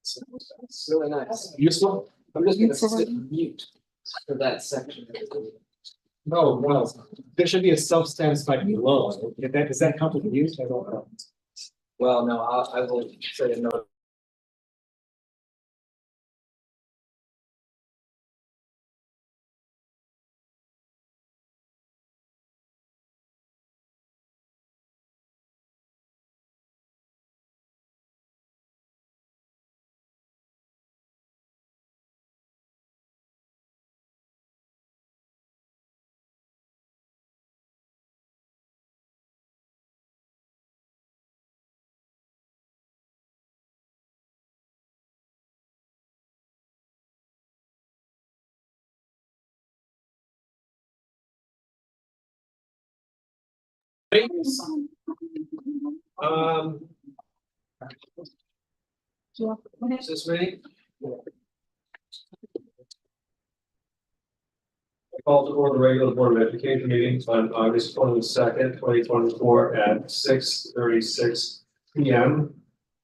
It's really nice. Useful? I'm just gonna sit mute for that section. No, no, there should be a self-stand spike below. Is that count as used? I don't know. Well, no, I will say a note. Um. Is this me? I call to order the regular Board of Education meetings on August 22nd, 2024 at 6:36 p.m.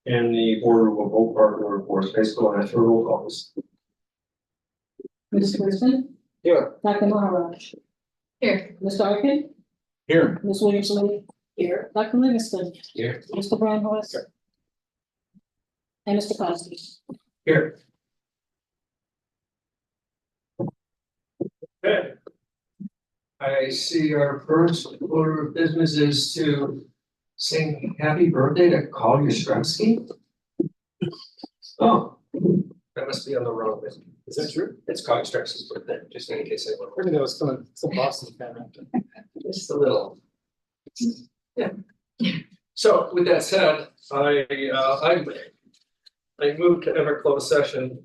in the boardroom of Oak Park River Forest High School, and that's for roll calls. Mr. Brisbane? Here. Dr. Maharaj? Here. Mr. Arkin? Here. Ms. Williams-Lee? Here. Dr. Livingston? Here. Mr. Brandhorst? Here. And Mr. Kowski? Here. Okay. I see our first order of business is to sing happy birthday to Collier Stremski. Oh, that must be on the wrong list. Is that true? It's Collier Stremski's birthday, just in case anyone. I think that was some Boston fan. Just a little. Yeah. So with that said, I moved to enter closed session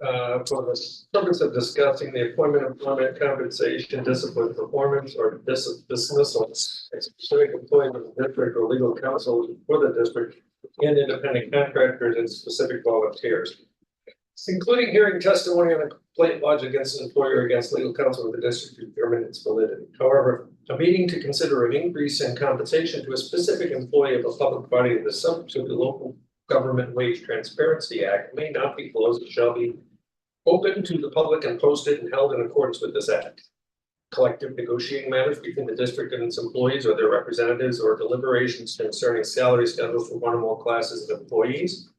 for the purpose of discussing the appointment, employment, compensation, discipline, performance, or dismissal of specific employees of the district or legal counsel for the district and independent contractors and specific volunteers, including hearing testimony on a complaint lodged against an employer or against legal counsel of the district to determine its validity. However, a meeting to consider an increase in compensation to a specific employee of a public body that is subject to the Local Government Wage Transparency Act may not be closed and shall be open to the public and posted and held in accordance with this act. Collective negotiating matters between the district and its employees or their representatives, or deliberations concerning salary schedules for one or more classes of employees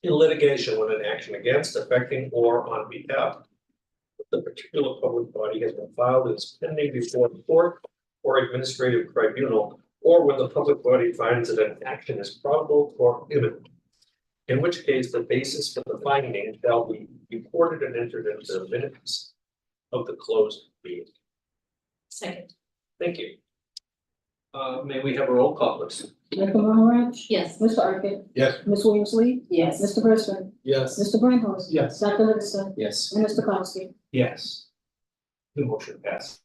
in litigation when an action against, affecting, or on behalf of the particular public body has been filed and is pending before the court or administrative tribunal, or when the public body finds that an action is probable or imminent. In which case, the basis for the finding shall be reported and entered into the minutes of the closed meeting. Second. Thank you. May we have a roll call, please? Dr. Maharaj? Yes. Mr. Arkin? Yes. Ms. Williams-Lee? Yes. Mr. Brisbane? Yes. Mr. Brandhorst? Yes. Dr. Livingston? Yes. And Mr. Kowski? Yes. The motion passed.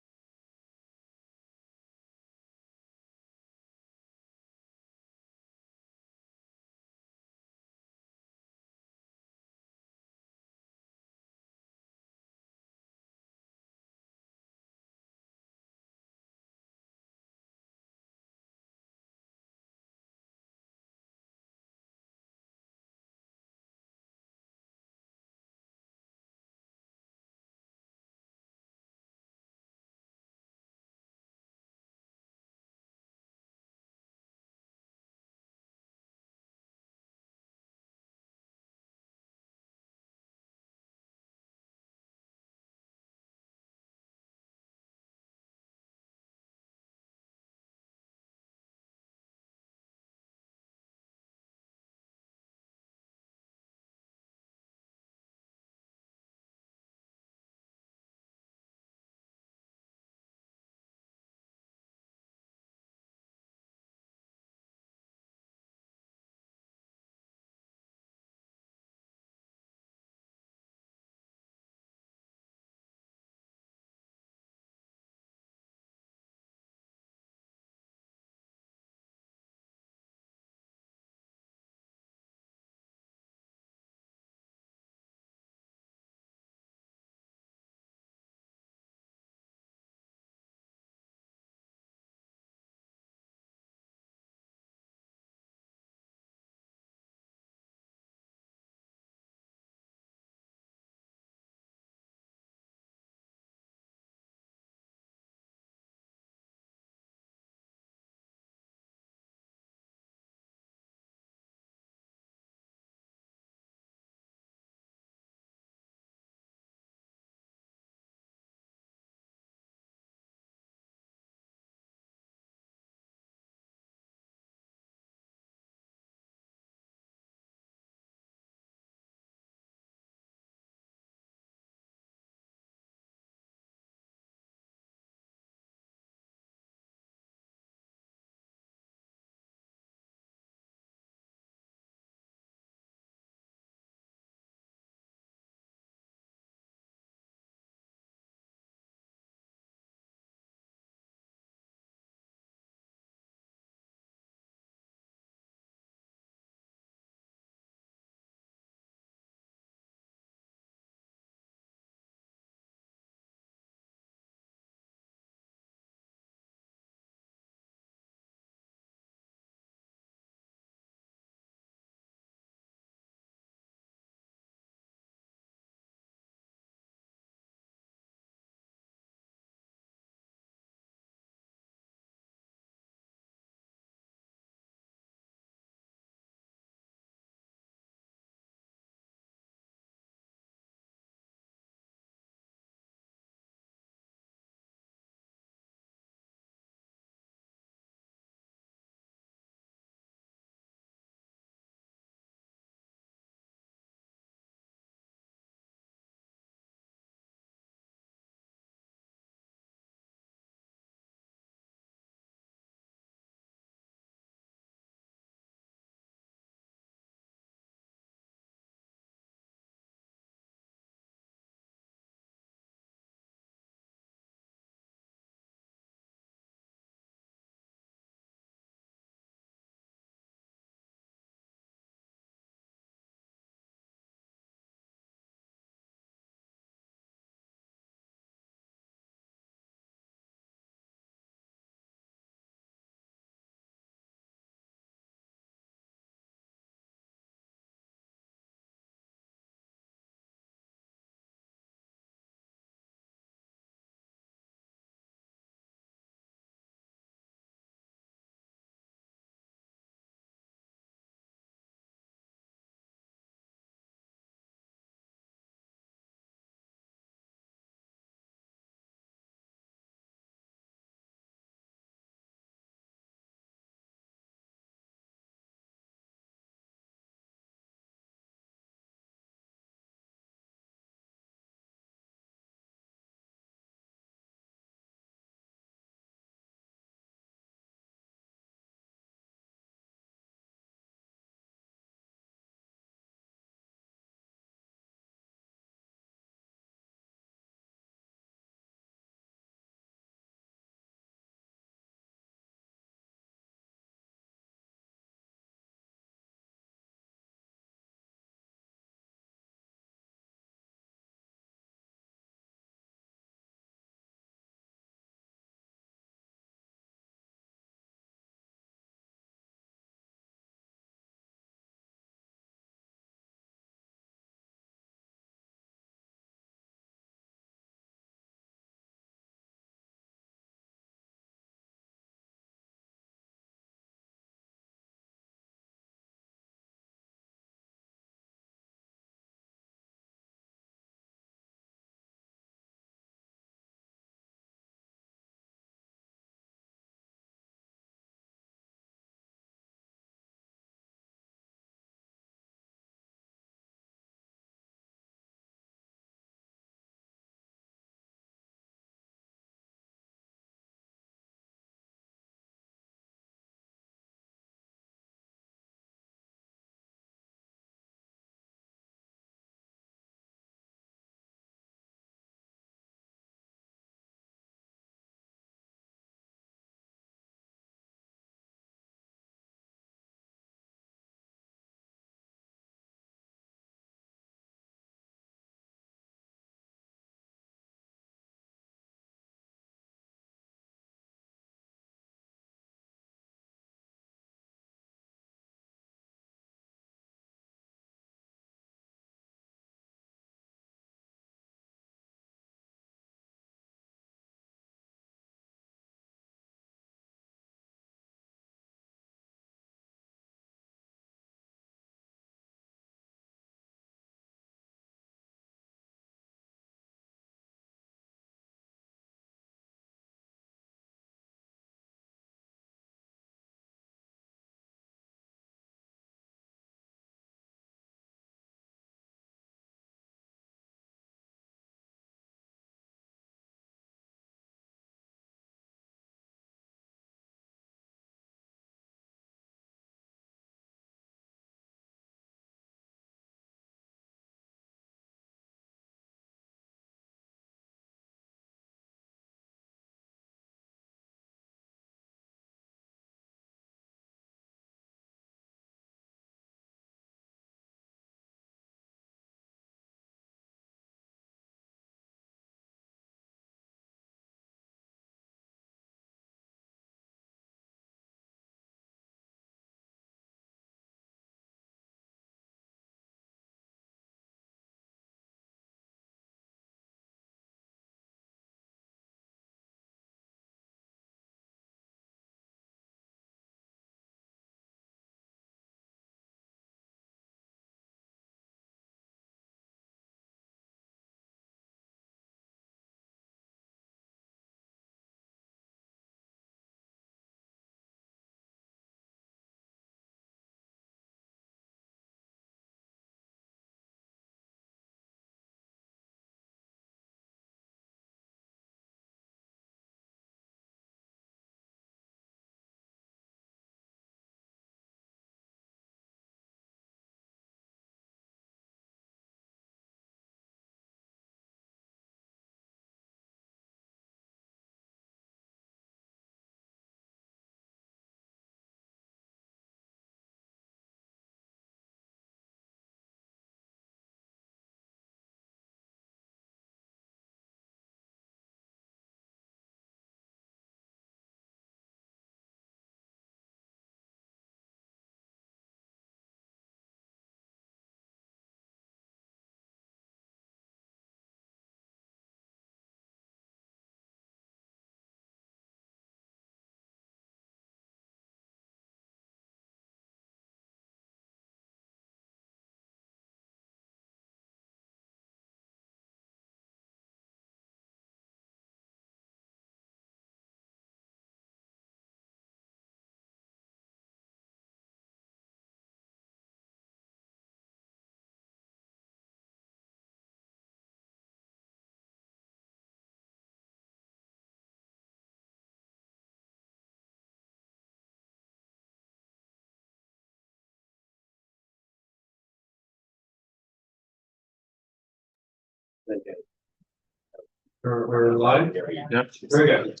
We're live? Yep. Very good.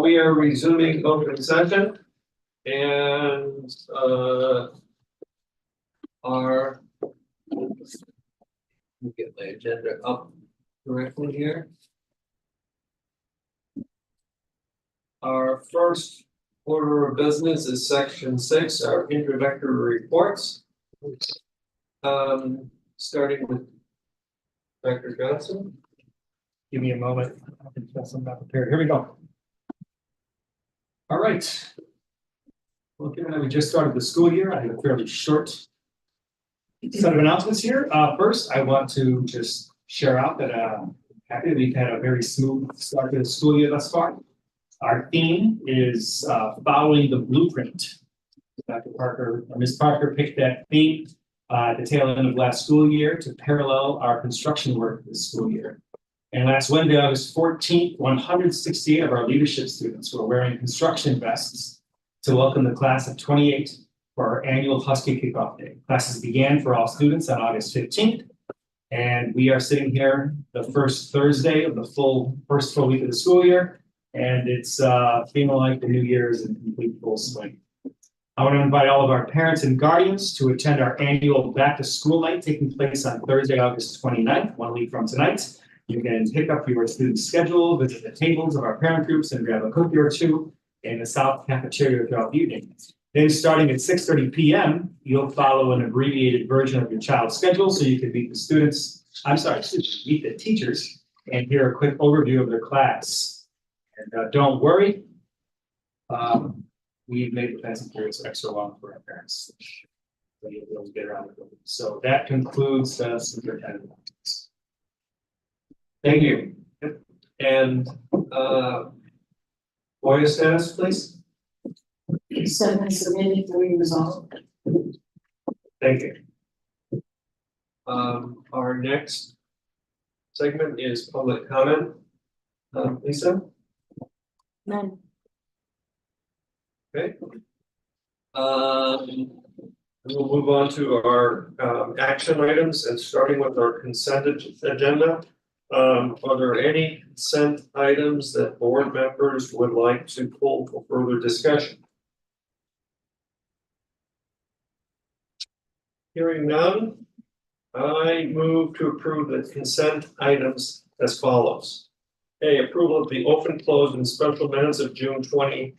We are resuming open session. And, our. Let me get my agenda up correctly here. Our first order of business is section 6, our introductory reports. Starting with Dr. Johnson. Give me a moment. I can tell something not prepared. Here we go. All right. Well, given that we just started the school year, I have a fairly short set of announcements here. First, I want to just share out that I'm happy that we've had a very smooth start to the school year thus far. Our theme is following the blueprint. Dr. Parker, or Ms. Parker picked that theme at the tail end of last school year to parallel our construction work this school year. And last Wednesday, August 14th, 168 of our leadership students were wearing construction vests to welcome the class of 28 for our annual Husky Kickoff Day. Classes began for all students on August 15th. And we are sitting here the first Thursday of the first full week of the school year. And it's feeling like the new year is in complete full swing. I want to invite all of our parents and guardians to attend our annual back to school night taking place on Thursday, August 29th, 1 week from tonight. You can pick up your student schedule, visit the tables of our parent groups, and grab a cookie or two in the South Cafeteria throughout the evening. Then starting at 6:30 p.m., you'll follow an abbreviated version of your child's schedule so you can meet the teachers and hear a quick overview of their class. And don't worry, we've made the passing periods extra long for our parents. So you'll be able to get around it. So that concludes the superintendent. Thank you. And, FOIA status, please. 7 submitted, 3 resolved. Thank you. Our next segment is public comment. Lisa? None. Okay. We'll move on to our action items and starting with our consent agenda. Are there any consent items that board members would like to pull for further discussion? Hearing none, I move to approve the consent items as follows. A, approval of the open, closed, and special minutes of July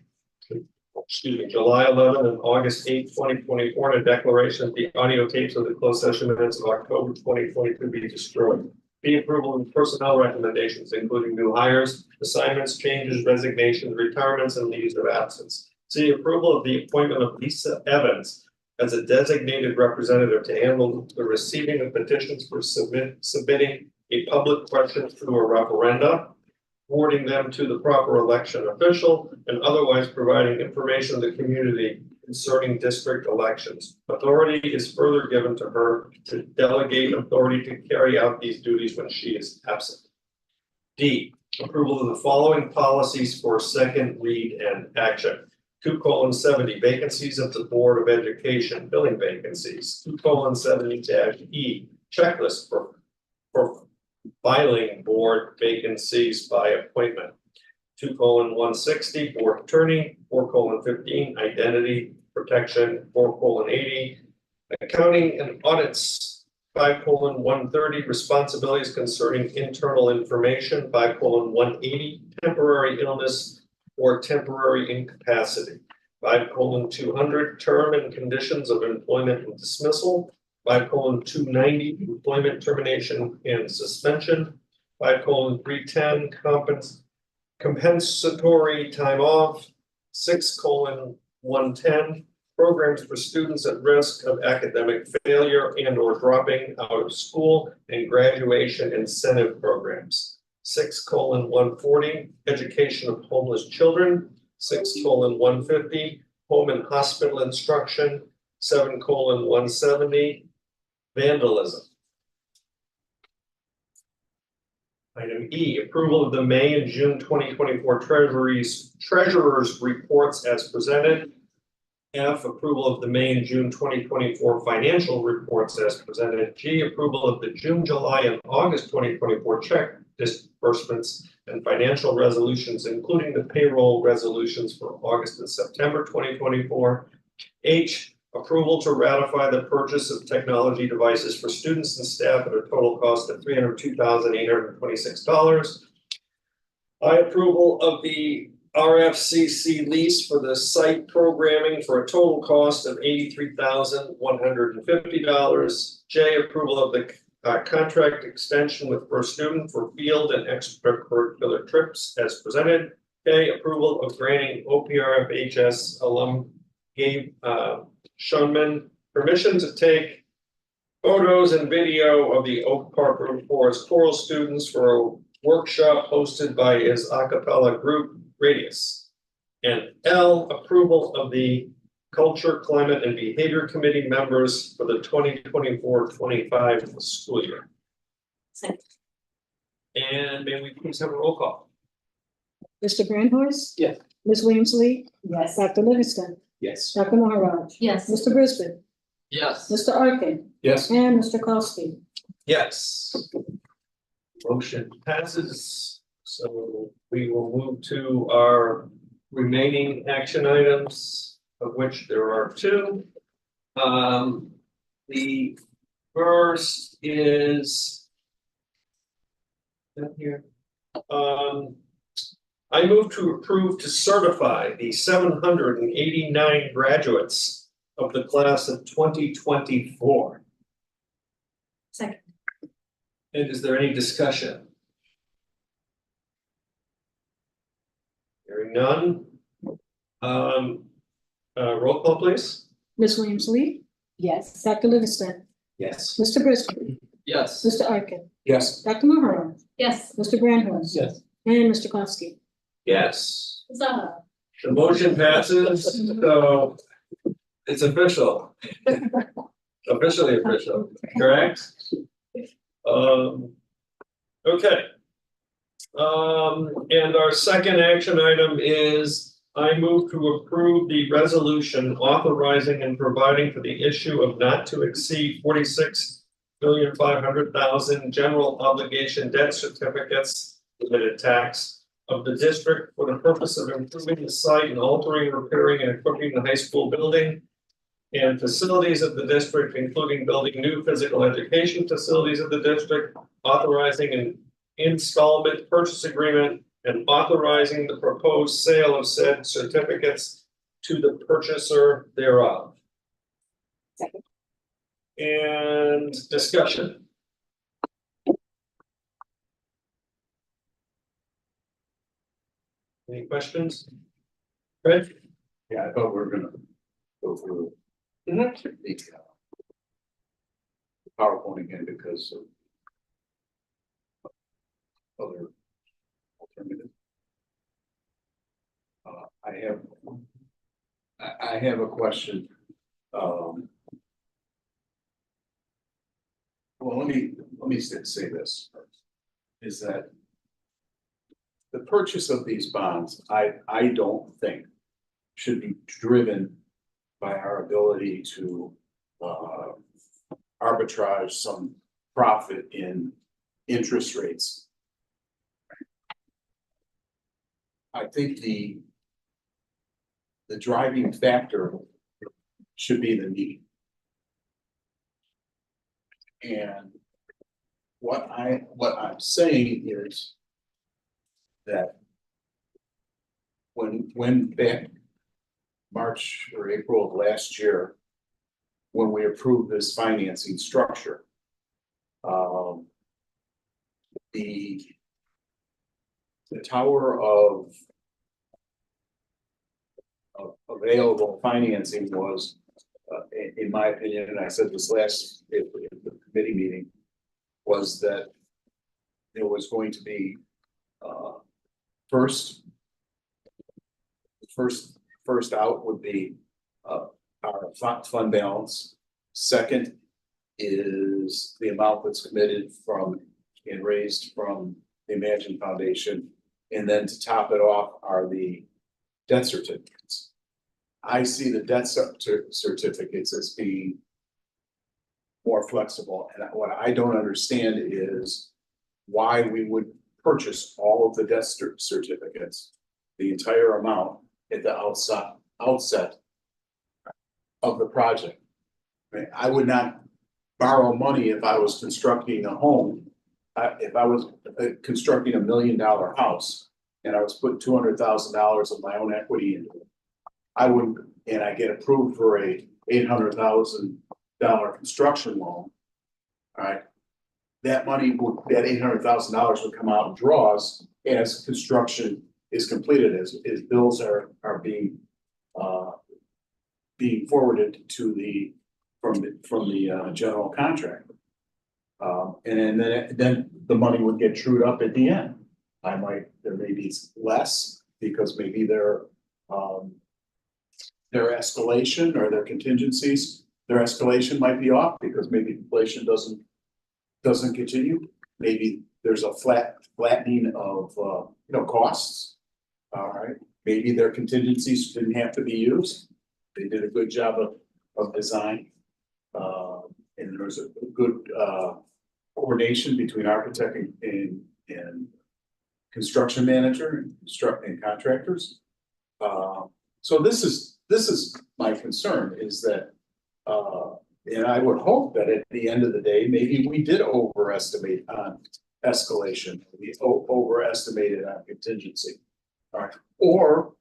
11 and August 8, 2024, and a declaration that the audio tapes of the closed session minutes of October 2022 be destroyed. B, approval of personnel recommendations, including new hires, assignments, changes, resignations, retirements, and leaves of absence. C, approval of the appointment of Lisa Evans as a designated representative to handle the receiving of petitions for submitting a public question through a referenda, forwarding them to the proper election official, and otherwise providing information to the community concerning district elections. Authority is further given to her to delegate authority to carry out these duties when she is absent. D, approval of the following policies for second read and action. 2:70 vacancies of the Board of Education, filling vacancies. 2:70-E checklist for filing board vacancies by appointment. 2:160 board attorney. 4:15 identity protection. 4:80 accounting and audits. 5:130 responsibilities concerning internal information. 5:180 temporary illness or temporary incapacity. 5:200 term and conditions of employment and dismissal. 5:290 employment termination and suspension. 5:310 compensatory time off. 6:110 programs for students at risk of academic failure and or dropping out of school and graduation incentive programs. 6:140 education of homeless children. 6:150 home and hospital instruction. 7:170 vandalism. Item E, approval of the May and June 2024 treasurer's reports as presented. F, approval of the May and June 2024 financial reports as presented. G, approval of the June, July, and August 2024 disbursements and financial resolutions, including the payroll resolutions for August and September 2024. H, approval to ratify the purchase of technology devices for students and staff at a total cost of $302,826. I, approval of the RFCC lease for the site programming for a total cost of $83,150. J, approval of the contract extension with First Student for field and extracurricular trips as presented. K, approval of granting OPRFHS alum Gabe Shunman permission to take photos and video of the Oak Park Room Forest choral students for a workshop hosted by his a cappella group Radius. And L, approval of the Culture, Climate, and Behavior Committee members for the 2024-25 school year. Second. And may we please have a roll call? Mr. Grandhorst? Yes. Ms. Williams Lee? Yes. Dr. Livingston? Yes. Dr. Maharaj? Yes. Mr. Brisbane? Yes. Mr. Arkin? Yes. And Mr. Kowski? Yes. Motion passes. So we will move to our remaining action items, of which there are two. The first is down here. I move to approve to certify the 789 graduates of the class of 2024. Second. And is there any discussion? Hearing none. Roll call, please. Ms. Williams Lee? Yes. Dr. Livingston? Yes. Mr. Brisbane? Yes. Mr. Arkin? Yes. Dr. Maharaj? Yes. Mr. Grandhorst? Yes. And Mr. Kowski? Yes, Huzzah. the motion passes, so it's official. Officially official, correct? Okay. And our second action item is I move to approve the resolution authorizing and providing for the issue of not to exceed 46,500,000 general obligation debt certificates, limited tax, of the district for the purpose of improving the site and altering, repairing, and equipping the high school building and facilities of the district, including building new physical education facilities of the district, authorizing an installment purchase agreement, and authorizing the proposed sale of said certificates to the purchaser thereof. Second. And discussion. Any questions? Fred? Yeah, I thought we were gonna go through the PowerPoint again because of other alternatives. I have a question. Well, let me say this, is that the purchase of these bonds, I don't think should be driven by our ability to arbitrage some profit in interest rates. I think the driving factor should be the need. And what I'm saying is that when back March or April of last year, when we approved this financing structure, the tower of available financing was, in my opinion, and I said this last at the committee meeting, was that there was going to be first out would be our fund balance. Second is the amount that's committed from and raised from the Imagine Foundation. And then to top it off are the debt certificates. I see the debt certificates as being more flexible. And what I don't understand is why we would purchase all of the debt certificates, the entire amount at the outset of the project. I mean, I would not borrow money if I was constructing a home. If I was constructing $1 million house and I was putting $200,000 of my own equity into it, I wouldn't, and I get approved for a $800,000 construction loan. All right, that money would, that $800,000 would come out in draws as construction is completed, as bills are being forwarded to the from the general contractor. And then the money would get trued up at the end. There may be less because maybe their escalation or their contingencies, their escalation might be off because maybe inflation doesn't continue. Maybe there's a flattening of costs. All right, maybe their contingencies didn't have to be used. They did a good job of design. And there was a good coordination between architect and construction manager and contractors. So this is my concern, is that and I would hope that at the end of the day, maybe we did overestimate on escalation, we overestimated on contingency. All right, or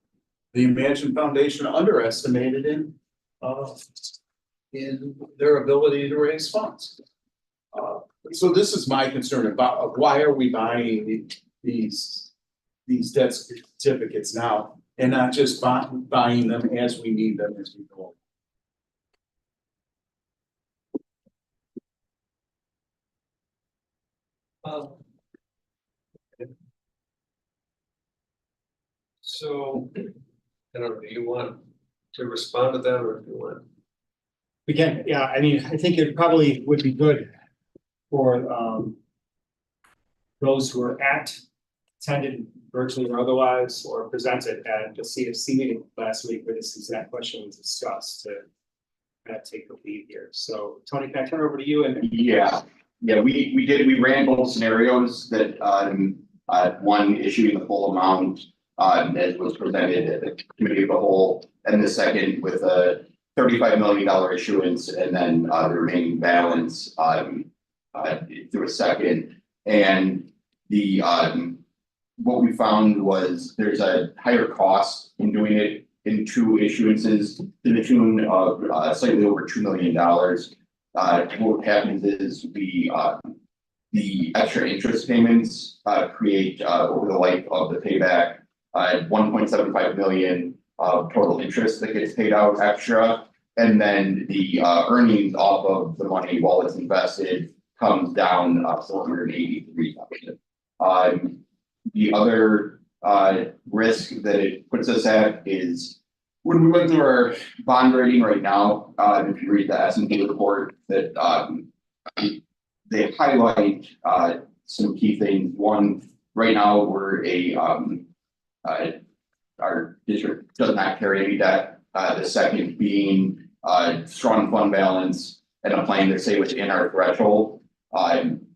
the Imagine Foundation underestimated in their ability to raise funds. So this is my concern about why are we buying these debt certificates now and not just buying them as we need them as we go. So, I don't know, do you want to respond to that or do you want? We can, yeah, I mean, I think it probably would be good for those who are attended virtually or otherwise, or presented at the CFC meeting last week where this exact question was discussed to kind of take the lead here. So Tony, can I turn it over to you? And Yeah, we ran both scenarios that one issuing the full amount as was presented at the committee of the whole, and the second with a $35 million issuance and then the remaining balance through a second. And the what we found was there's a higher cost in doing it in two issuances to the tune of slightly over $2 million. What happens is the extra interest payments create over the life of the payback 1.75 million of total interest that gets paid out extra, and then the earnings off of the money while it's invested comes down 483,000. The other risk that it puts us at is when we went through our bond rating right now, if you read the S&P report, that they highlight some key things. One, right now we're our district does not carry any debt. The second being strong fund balance and a plan to stay within our threshold.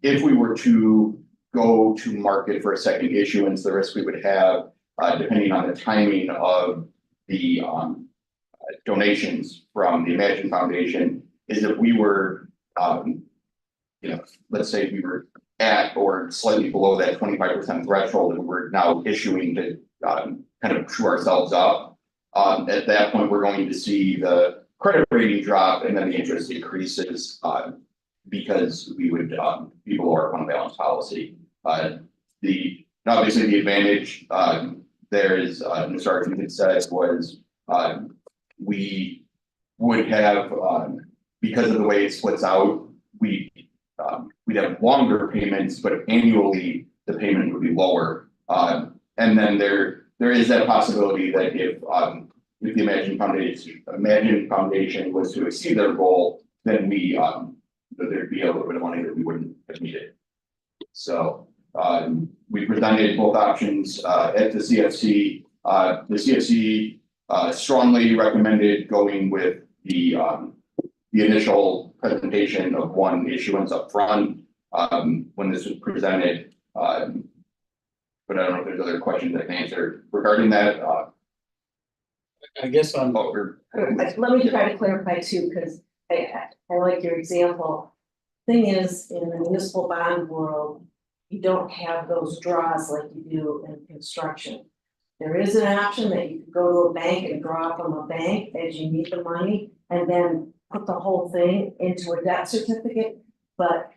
If we were to go to market for a second issuance, the risk we would have, depending on the timing of the donations from the Imagine Foundation, is if we were, let's say we were at or slightly below that 25% threshold, and we're now issuing to kind of true ourselves up. At that point, we're going to see the credit rating drop, and then the interest increases because we would be below our fund balance policy. Obviously the advantage there is, Mr. Arkin had said, was we would have because of the way it splits out, we'd have longer payments, but was the payment would be lower. And then there is that possibility that if the Imagine Foundation was to exceed their goal, then there'd be a little bit of money that we wouldn't have needed. So we presented both options at the CFC. The CFC strongly recommended going with the initial presentation of one issuance up front when this was presented. But I don't know if there's other questions I can answer regarding that, I guess on what we're. Let me try to clarify too, because I like your example. Thing is, in the municipal bond world, you don't have those draws like you do in construction. There is an option that you could go to a bank and draw from a bank as you need the money and then put the whole thing into a debt certificate. But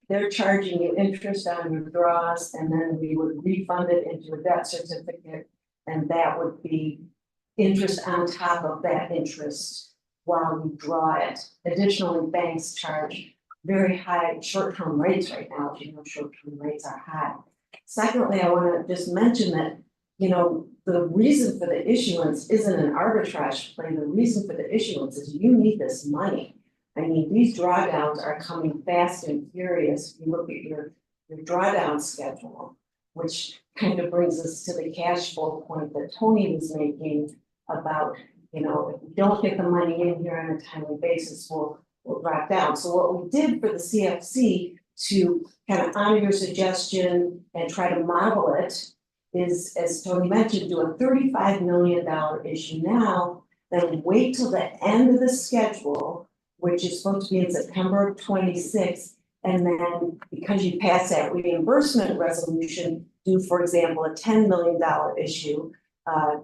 they're charging you interest on your draws and then we would refund it into a debt certificate. And that would be interest on top of that interest while you draw it. Additionally, banks charge very high short-term rates right now, as you know, short-term rates are high. Secondly, I want to just mention that, you know, the reason for the issuance isn't an arbitrage play. The reason for the issuance is you need this money. I mean, these drawdowns are coming fast and furious. You look at your drawdown schedule, which kind of brings us to the cash flow point that Tony was making about, you know, if we don't get the money in here on a timely basis, we'll drop down. So what we did for the CFC to kind of honor your suggestion and try to model it is, as Tony mentioned, do a $35 million issue now, then wait till the end of the schedule, which is supposed to be in September of 26, and then because you pass that reimbursement resolution, do, for example, a $10 million issue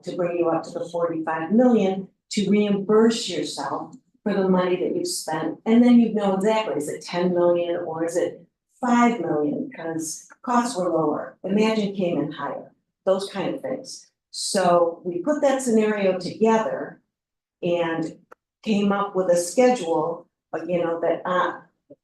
to bring you up to the 45 million to reimburse yourself for the money that you've spent. And then you know exactly, is it 10 million or is it 5 million? Because costs were lower, Imagine came in higher, those kind of things. So we put that scenario together and came up with a schedule, you know, that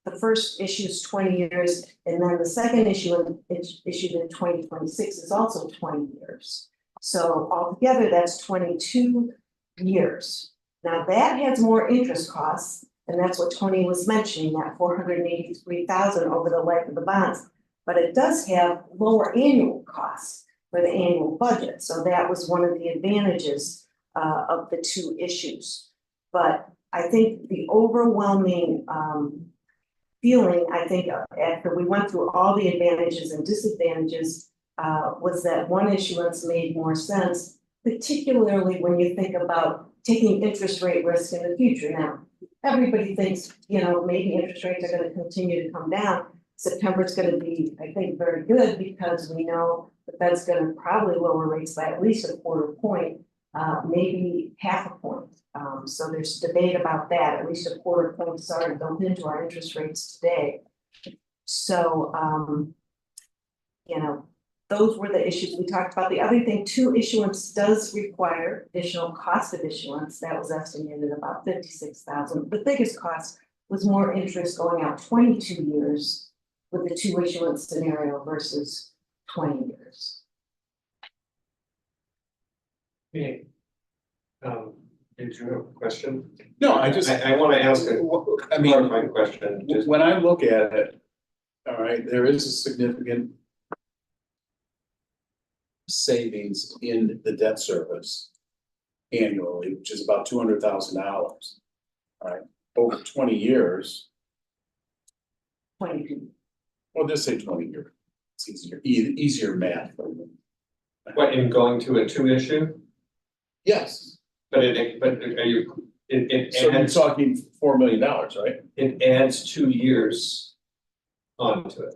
the first issue is 20 years, and then the second issue issued in 2026 is also 20 years. So altogether, that's 22 years. Now that has more interest costs, and that's what Tony was mentioning, that 483,000 over the life of the bonds. But it does have lower annual costs for the annual budget. So that was one of the advantages of the two issues. But I think the overwhelming feeling, I think, after we went through all the advantages and disadvantages, was that one issuance made more sense, particularly when you think about taking interest rate risk in the future. Now, everybody thinks, you know, maybe interest rates are going to continue to come down. September is going to be, I think, very good because we know that that's going to probably lower rates by at least a quarter point, maybe half a point. So there's debate about that. At least a quarter point is already built into our interest rates today. So, you know, those were the issues we talked about. The other thing, too, issuance does require additional cost of issuance. That was estimated about 56,000. The biggest cost was more interest going out 22 years with the two issuance scenario versus 20 years. Okay. Did you have a question? No, I want to ask a I mean, clarifying question. Just when I look at it, all right, there is a significant savings in the debt service annually, which is about $200,000. All right, over 20 years, 22. well, just say 20 years. It's easier math. what, in going to a two issue, Yes, but are you, it so you're adds, talking $4 million, right? it adds 2 years onto it.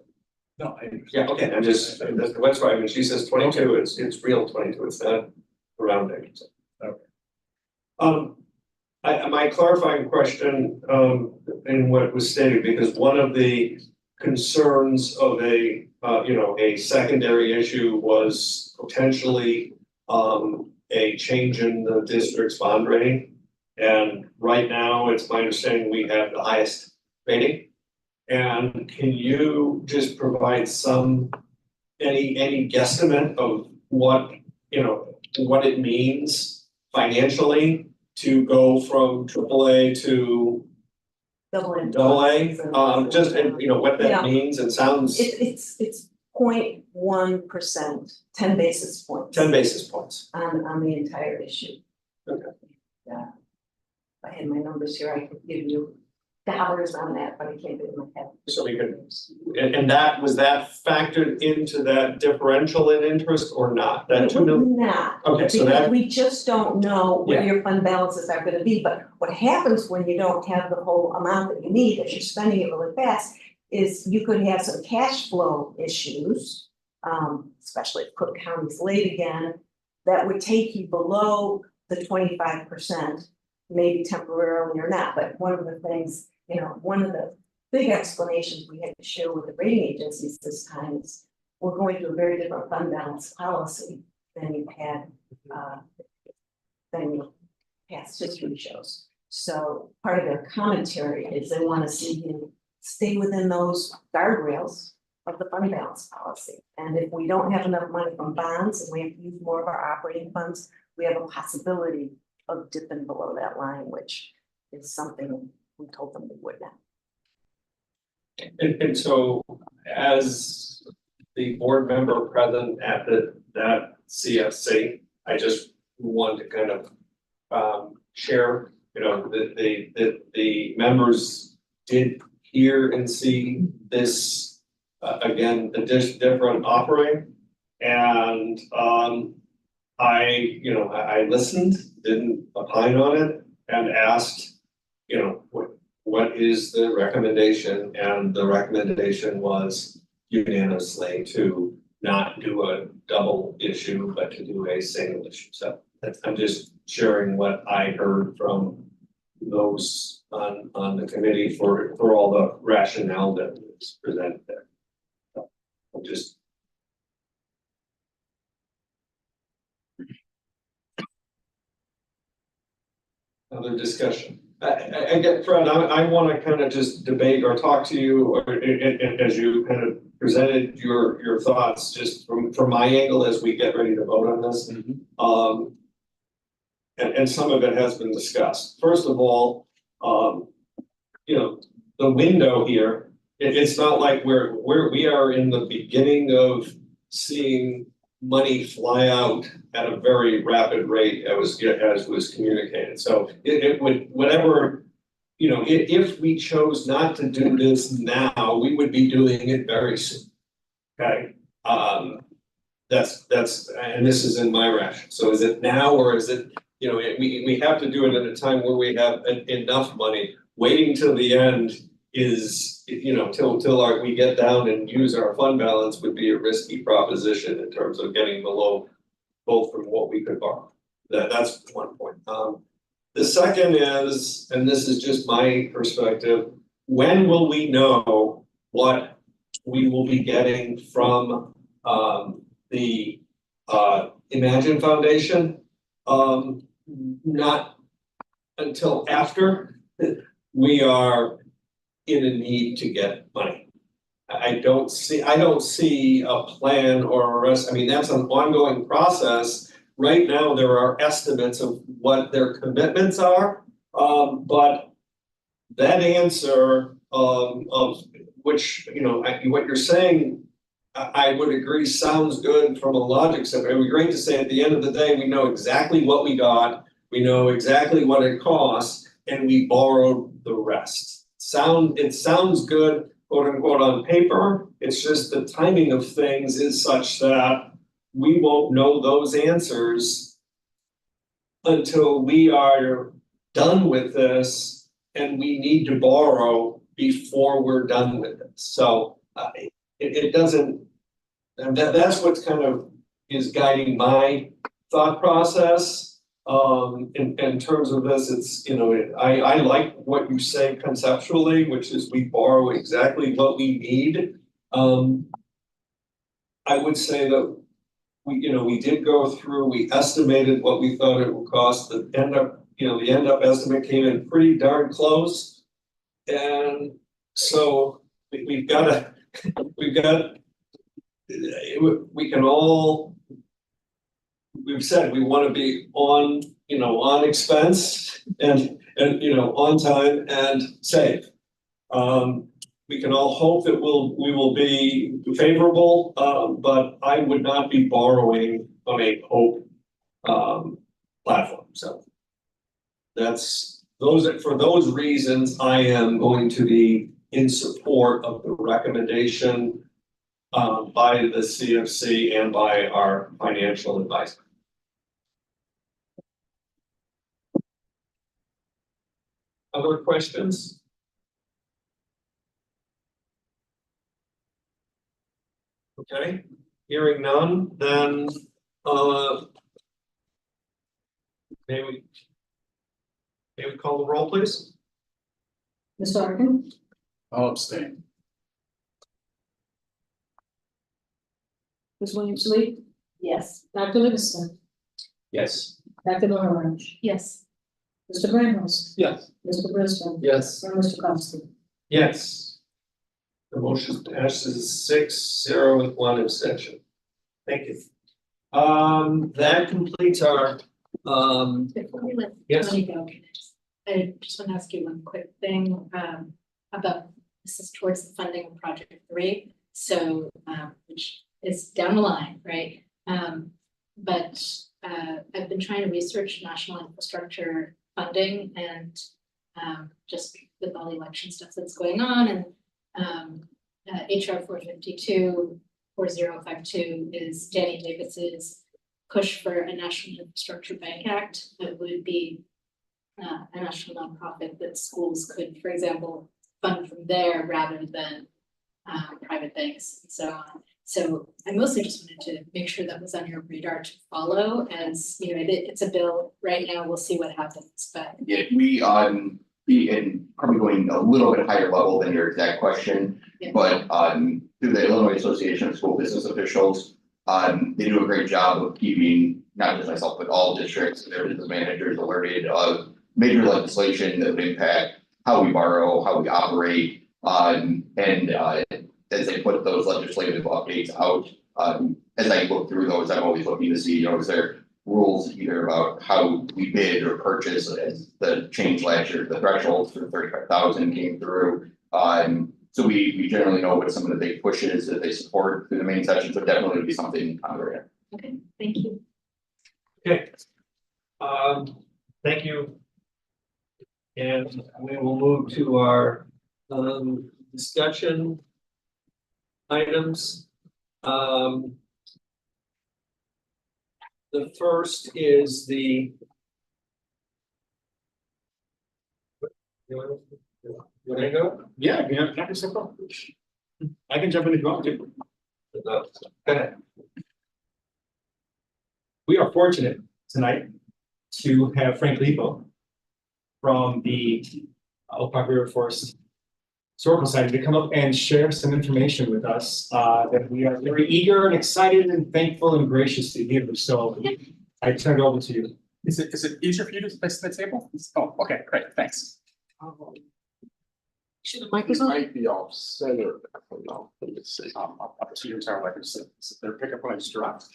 No, I understand. Yeah, okay, I'm just, that's why, when she says 22, it's real 22, it's not rounding. Okay. My clarifying question, in what was stated, because one of the concerns of a, a secondary issue was potentially, a change in the district's bond rating. And right now, it's my understanding we have the highest rating. And can you just provide any guesstimate of what, what it means financially to go from AAA to AA? Just, what Yeah. that means, it sounds It's 0.1%, 10 basis points. 10 basis points. On the entire issue. Okay. Yeah. If I had my numbers here, I could give you dollars on that, but I can't do it in my head. So we could- and that, was that factored into that differential in interest or not? That It 2 would million? not, Okay, so because that, we just don't know where Yeah. your fund balances are gonna be, but what happens when you don't have the whole amount that you need, as you're spending it really fast, is you could have some cash flow issues, especially if Cook County's late again, that would take you below the 25%, maybe temporarily or not, but one of the things, you know, one of the big explanations we had to share with the rating agencies this time is we're going to a very different fund balance policy than you've had, than your past history shows. So part of their commentary is they want to see you stay within those guardrails of the fund balance policy. And if we don't have enough money from bonds and we have to use more of our operating funds, we have a possibility of dipping below that line, which is something we told them we would not. and so as the board member present at that CFC, I just want to kind of share, you know, the members did hear and see this, again, the different offering. And I listened, didn't opine on it, and asked, you know, what is the recommendation? And the recommendation was unanimously to not do a double issue, but to do a single issue. So I'm just sharing what I heard from those on the committee for all the rationale that was presented there. So I'm just. Other discussion. I get, Fred, I wanna kind of just debate or talk to you, or as you kind of presented your thoughts, just from my angle as we get ready to vote on this. And some of it has been discussed. First of all, you know, the window here, it's not like we are in the beginning of seeing money fly out at a very rapid rate as was communicated. So it would, whatever, you know, if we chose not to do this now, we would be doing it very soon. Okay, that's, and this is in my ration. So is it now, or is it, you know, we have to do it at a time where we have enough money. Waiting till the end is, you know, till we get down and use our fund balance would be a risky proposition in terms of getting below both from what we could borrow. That's one point. The second is, and this is just my perspective, when will we know what we will be getting from the Imagine Foundation? Not until after we are in a need to get money. I don't see a plan or a rest. I mean, that's an ongoing process. Right now, there are estimates of what their commitments are, but that answer of which, you know, what you're saying, I would agree sounds good from a logic standpoint. It would be great to say at the end of the day, we know exactly what we got, we know exactly what it costs, and we borrowed the rest. It sounds good, quote unquote, on paper. It's just the timing of things is such that we won't know those answers until we are done with this and we need to borrow before we're done with it. So it doesn't, and that's what's kind of is guiding my thought process. In terms of this, it's, you know, I like what you say conceptually, which is we borrow exactly what we need. I would say that we did go through, we estimated what we thought it would cost. The end up estimate came in pretty darn close. And so we can all, we've said we want to be on expense and on time and safe. We can all hope that we will be favorable, but I would not be borrowing on a hope platform. So that's for those reasons, I am going to be in support of the recommendation by the CFC and by our financial advisor. Other questions? Okay, hearing none, then may we call the roll, please? Mr. Arkin, I'll abstain. Ms. Williams-Lee? Yes. Dr. Livingston, Yes. Dr. Norrell, Yes. Mr. Grandhouse, Yes. Mr. Brisbane, Yes. and Mr. Constable. Yes. The motion passes 6-0 with one abstention. Thank you. That completes our, Before we let Yes. Tony go, I just want to ask you one quick thing, about, this is towards the funding of project 3, so, which is down the line, right? But, I've been trying to research national infrastructure funding and, just with all the election stuff that's going on and, HR 452, 4052 is Danny Davis's push for a National Infrastructure Bank Act that would be a national nonprofit that schools could, for example, fund from there rather than private banks and so on. So I mostly just wanted to make sure that was on your radar to follow, as you know, it's a bill right now. We'll see what happens, but Yeah, we and probably going a little bit higher level than your exact question, Yeah. but through the Illinois Association of School Business Officials, they do a great job of keeping not just myself, but all districts and their business managers alerted of major legislation that would impact how we borrow, how we operate, and as they put those legislative updates out, as I look through those, I'm always looking to see, is there rules either about how we bid or purchase as the change last year, the thresholds for 35,000 came through. So we generally know what some of the big pushes that they support through the main session, so definitely would be something on the radar. okay, thank you. okay. Thank you. And we will move to our discussion items. The first is the. You want to go? Yeah, I can step up. I can jump in if you want to. No, go ahead. We are fortunate tonight to have Frank Lepo from the Oak Park River Forest Historical Society to come up and share some information with us that we are very eager and excited and thankful and gracious to hear. So I turn it over to you. Is it easier for you to place the table? Oh, okay, great, thanks. Should the microphone? Might be off center. No, let's see. Up to your entire record. So their pickup when I just dropped.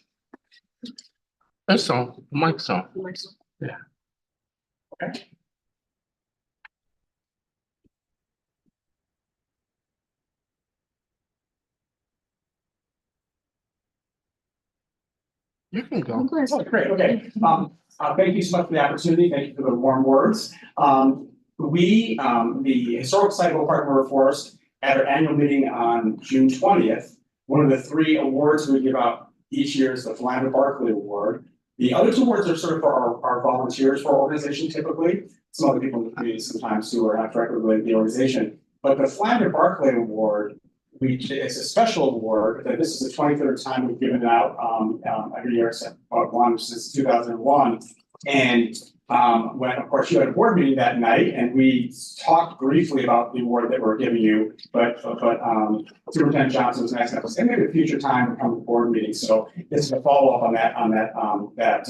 That's on, mic's on. Yeah. Okay. You can go. Oh, great, okay. Thank you so much for the opportunity. Thank you for the warm words. The Historical Society of Oak Park River Forest, at our annual meeting on June 20th, one of the 3 awards we give out each year is the Philander Barkley Award. The other 2 awards are sort of for our volunteers for our organization typically. Some other people in the community sometimes who are not directly related to the organization. But the Philander Barkley Award, it's a special award that this is the 23rd time we've given it out every year since 2001. And when, of course, you had a board meeting that night, and we talked briefly about the award that we're giving you, but Superintendent Johnson was nice enough to say maybe a future time to come to board meeting. So this is a follow up on that.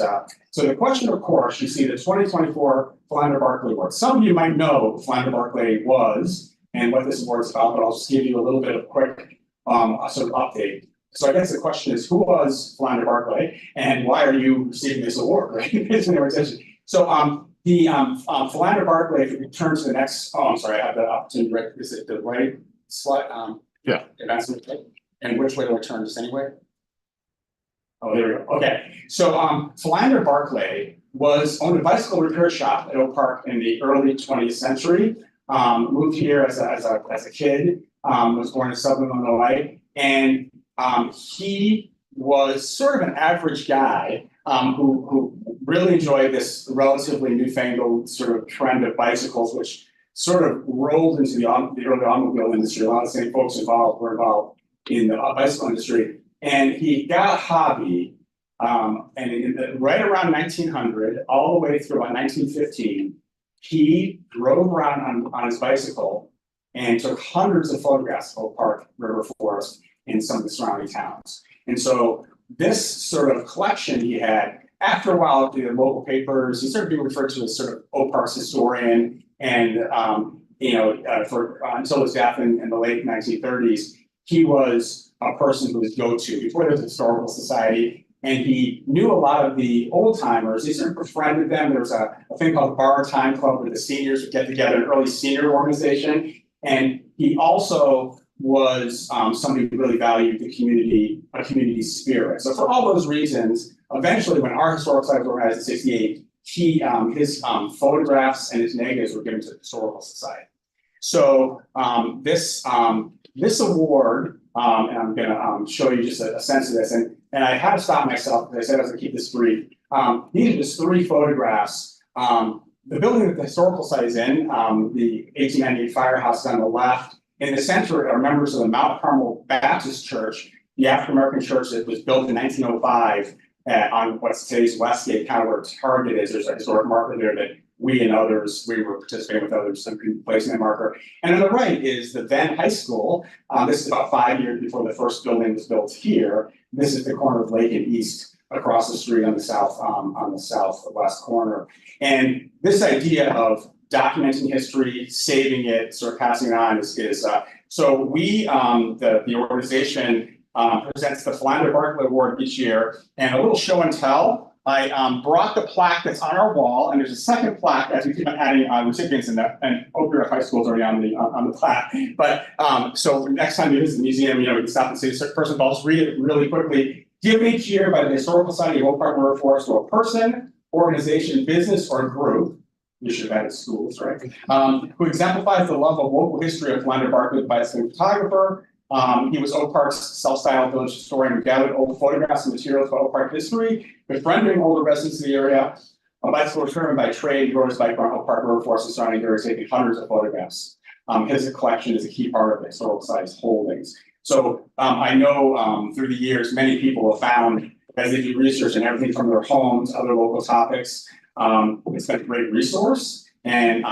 So the question, of course, you see the 2024 Philander Barkley Award. Some of you might know what Philander Barkley was and what this award is about, but I'll just give you a little bit of quick sort of update. So I guess the question is, who was Philander Barkley and why are you receiving this award, right? It's an organization. So the Philander Barkley, if you turn to the next, oh, I'm sorry, I have the opportunity, right? Is it the right slide? Yeah. Advancement, and which way do I turn this anyway? Oh, there we go. Okay, so Philander Barclay owned a bicycle repair shop at Oak Park in the early 20th century. Moved here as a kid, was born in Southern Illinois, and he was sort of an average guy who really enjoyed this relatively newfangled sort of trend of bicycles, which sort of rolled into the early automobile industry. A lot of the same folks were involved in the bicycle industry. And he got a hobby, right around 1900, all the way through about 1915, he drove around on his bicycle and took hundreds of photographs of Oak Park River Forest in some of the surrounding towns. And so this sort of collection he had, after a while, the local papers, he started being referred to as sort of Oak Park's historian, and until his death in the late 1930s, he was a person who was go-to before there was a historical society, and he knew a lot of the old timers. He sort of befriended them. There was a thing called the Bar Time Club where the seniors would get together, an early senior organization, and he also was somebody who really valued the a community spirit. So for all those reasons, eventually when our historical society was organized in '68, his photographs and his negatives were given to the historical society. So this award, and I'm going to show you just a sense of this, and I had to stop myself because I said I was going to keep this brief. These are just 3 photographs. The building that the historical site is in, the 1898 firehouse on the left. In the center are members of the Mount Carmel Baptist Church, the African-American church that was built in 1905 on what's today's Westgate, kind of where Target is. There's a historic marker there that we were participating with others in placing that marker. And on the right is the then high school. This is about 5 years before the first building was built here. This is the corner of Lake and East across the street on the southwest corner. And this idea of documenting history, saving it, sort of passing it on so we, the organization presents the Philander Barclay Award each year, and a little show and tell. I brought the plaque that's on our wall, and there's a second plaque as we keep on adding recipients in that, and Oak Park High School is already on the plaque. But so next time you visit the museum, you can stop and see a person, but I'll just read it really quickly. Given each year by the Historical Society of Oak Park River Forest to a person, organization, business, or group, you should have added schools, right? Who exemplifies the love of local history of Philander Barclay by a photographer. He was Oak Park's self-styled village historian who gathered old photographs and materials about Oak Park history, befriending older residents of the area. A bicycle returner by trade, he rode his bike around Oak Park River Forest and surrounding areas, taking hundreds of photographs. His collection is a key part of the Historical Society's holdings. So I know through the years, many people have found, as they do research and everything from their homes, other local topics, it's been a great resource. And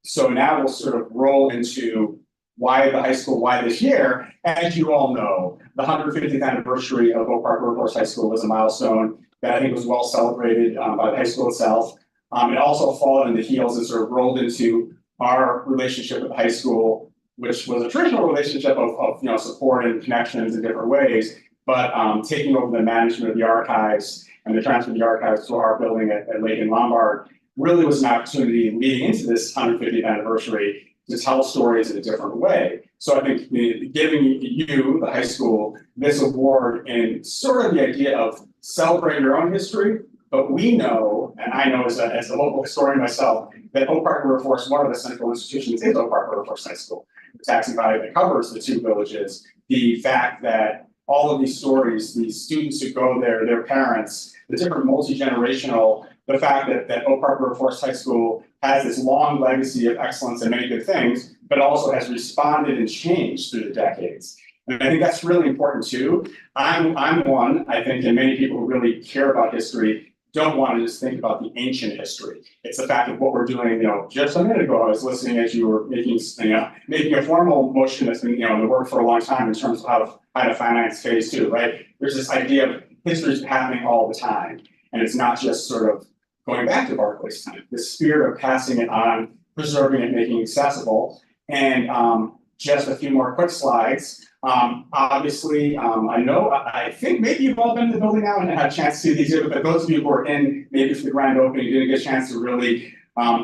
so now we'll sort of roll into why the high school, why this year. As you all know, the 150th anniversary of Oak Park River Forest High School was a milestone that I think was well celebrated by the high school itself. It also followed in the heels and sort of rolled into our relationship with the high school, which was a traditional relationship of support and connections in different ways, but taking over the management of the archives and the transfer of the archives to our building at Lake and Lombard really was an opportunity leading into this 150th anniversary to tell stories in a different way. So I think giving you, the high school, this award and sort of the idea of celebrating your own history, but we know, and I know as a local historian myself, that Oak Park River Forest, one of the central institutions is Oak Park River Forest High School. The taxing value that covers the 2 villages, the fact that all of these stories, these students who go there, their parents, the different multi-generational, the fact that Oak Park River Forest High School has this long legacy of excellence and many good things, but also has responded and changed through the decades. And I think that's really important too. I'm one, I think, and many people who really care about history don't want to just think about the ancient history. It's the fact of what we're doing, just a minute ago, I was listening as you were making a formal motion that's been, in the work for a long time in terms of how to finance phase 2, right? There's this idea of history is happening all the time. And it's not just sort of going back to Barclay's time, the spirit of passing it on, preserving it, making it accessible. And just a few more quick slides. Obviously, I think maybe you've all been in the building now and had a chance to see the exhibit, but those of you who are in maybe for the grand opening, you didn't get a chance to really,